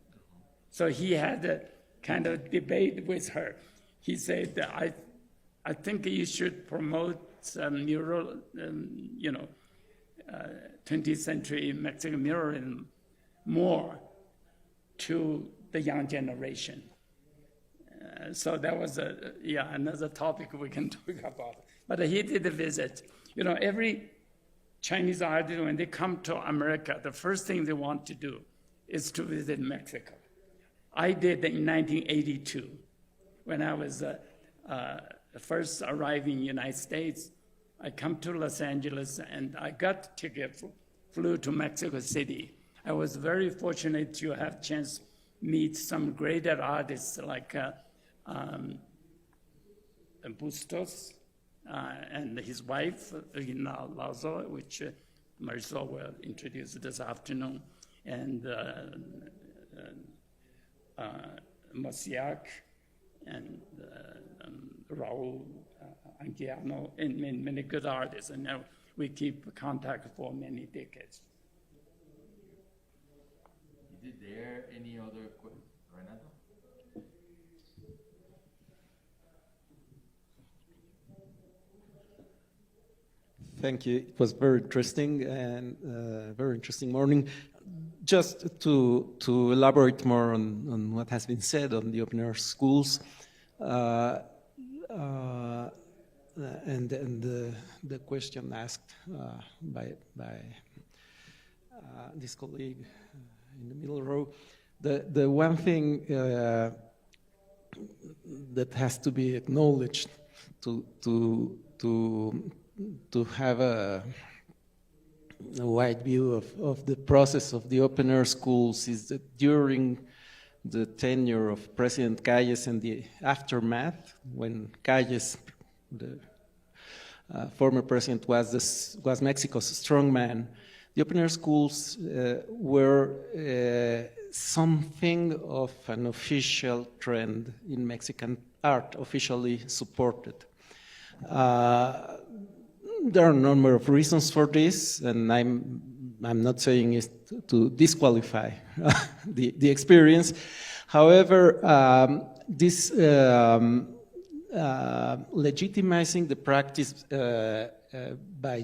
So he had a kind of debate with her. He said, I think you should promote mural, 20th century Mexican muralism. more to the young generation. So that was another topic we can talk about. But he did visit. You know, every Chinese artist, when they come to America, the first thing they want to do is to visit Mexico. I did in 1982 when I was first arriving in the United States. I come to Los Angeles and I got a ticket, flew to Mexico City. I was very fortunate to have a chance to meet some great artists like Bustos and his wife, Rina Lazo, which Marisol will introduce this afternoon, and Mosiak and Raul Anguiano, and many good artists. And now we keep contact for many decades. Is there any other question? Renato? Thank you. It was very interesting and very interesting morning. Just to elaborate more on what has been said on the open air schools, and the question asked by this colleague in the middle row, the one thing that has to be acknowledged to have a wide view of the process of the open air schools is that during the tenure of President Calles and the aftermath, when Calles, the former president, was Mexico's strongman, the open air schools were something of an official trend in Mexican art, officially supported. There are a number of reasons for this, and I'm not saying it to disqualify the experience. However, this legitimizing the practice by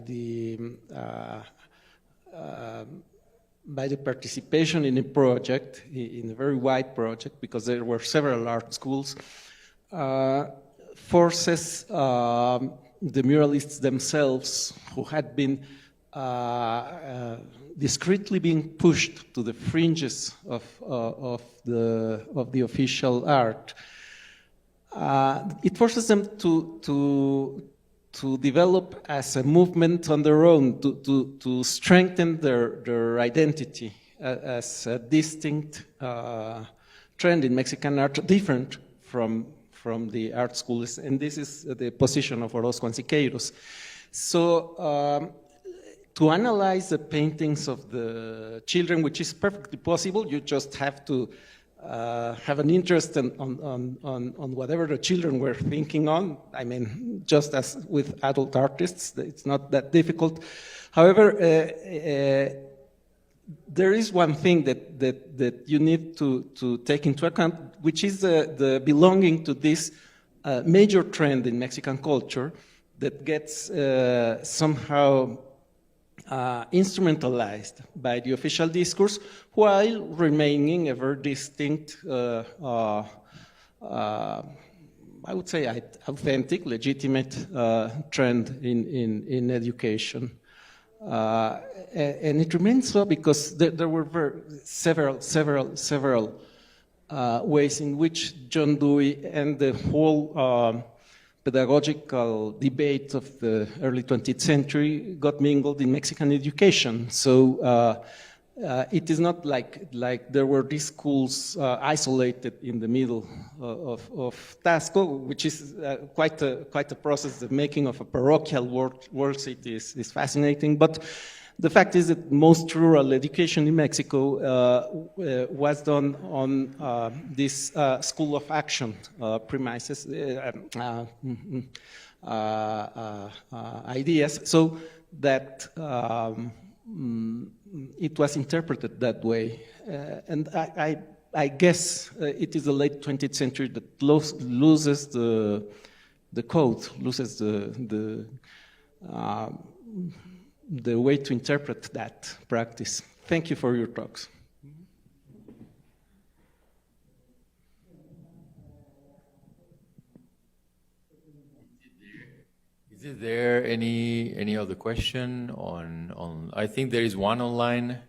the participation in a project, in a very wide project, because there were several art schools, forces the muralists themselves, who had been discreetly being pushed to the fringes of the official art, it forces them to develop as a movement on their own, to strengthen their identity as a distinct trend in Mexican art, different from the art schools, and this is the position of Orozco and Siqueiros. So to analyze the paintings of the children, which is perfectly possible, you just have to have an interest on whatever the children were thinking on. I mean, just as with adult artists, it's not that difficult. However, there is one thing that you need to take into account, which is the belonging to this major trend in Mexican culture that gets somehow instrumentalized by the official discourse while remaining a very distinct, I would say authentic, legitimate trend in education. And it remains so because there were several ways in which John Dewey and the whole pedagogical debate of the early 20th century got mingled in Mexican education. So it is not like there were these schools isolated in the middle of Tasco, which is quite a process. The making of a parochial world city is fascinating. But the fact is that most rural education in Mexico was done on this school of action premises, ideas, so that it was interpreted that way. And I guess it is the late 20th century that loses the code, loses the way to interpret that practice. Thank you for your talks. Is there any other question on? I think there is one online.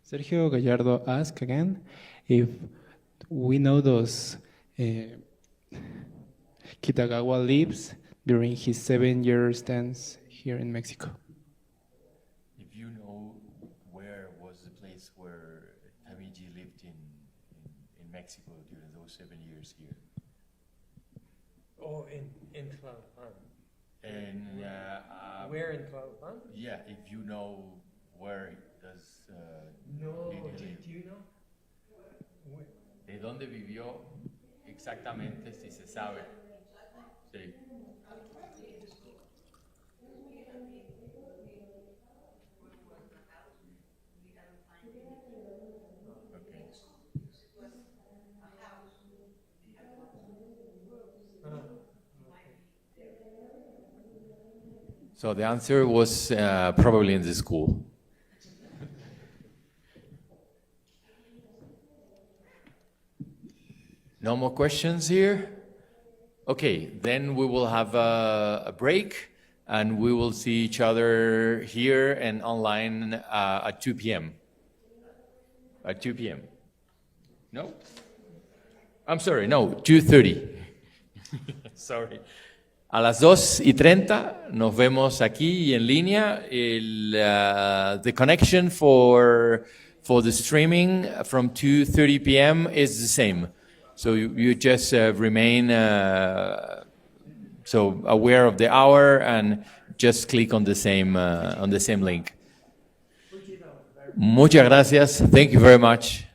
Sergio Gallardo asked again if we know those Kitagawa lives during his 7-year stance here in Mexico. If you know where was the place where Tamiji lived in Mexico during those 7 years here. Oh, in Tlalpan. And Where in Tlalpan? yeah, if you know where does No, Lily do you know? ¿De dónde vivió exactamente, si se sabe? Sí. Okay. So the answer was probably in the school. No more questions here? Okay, then we will have a break and we will see each other here and online at 2 p.m. At 2 p.m. No? I'm sorry, no, 2:30. Sorry. A las 2:30 nos vemos aquí y en línea. The connection for the streaming from 2:30 p.m. is the same. So you just remain so aware of the hour and just click on the same link. Muchas gracias. Thank you very much.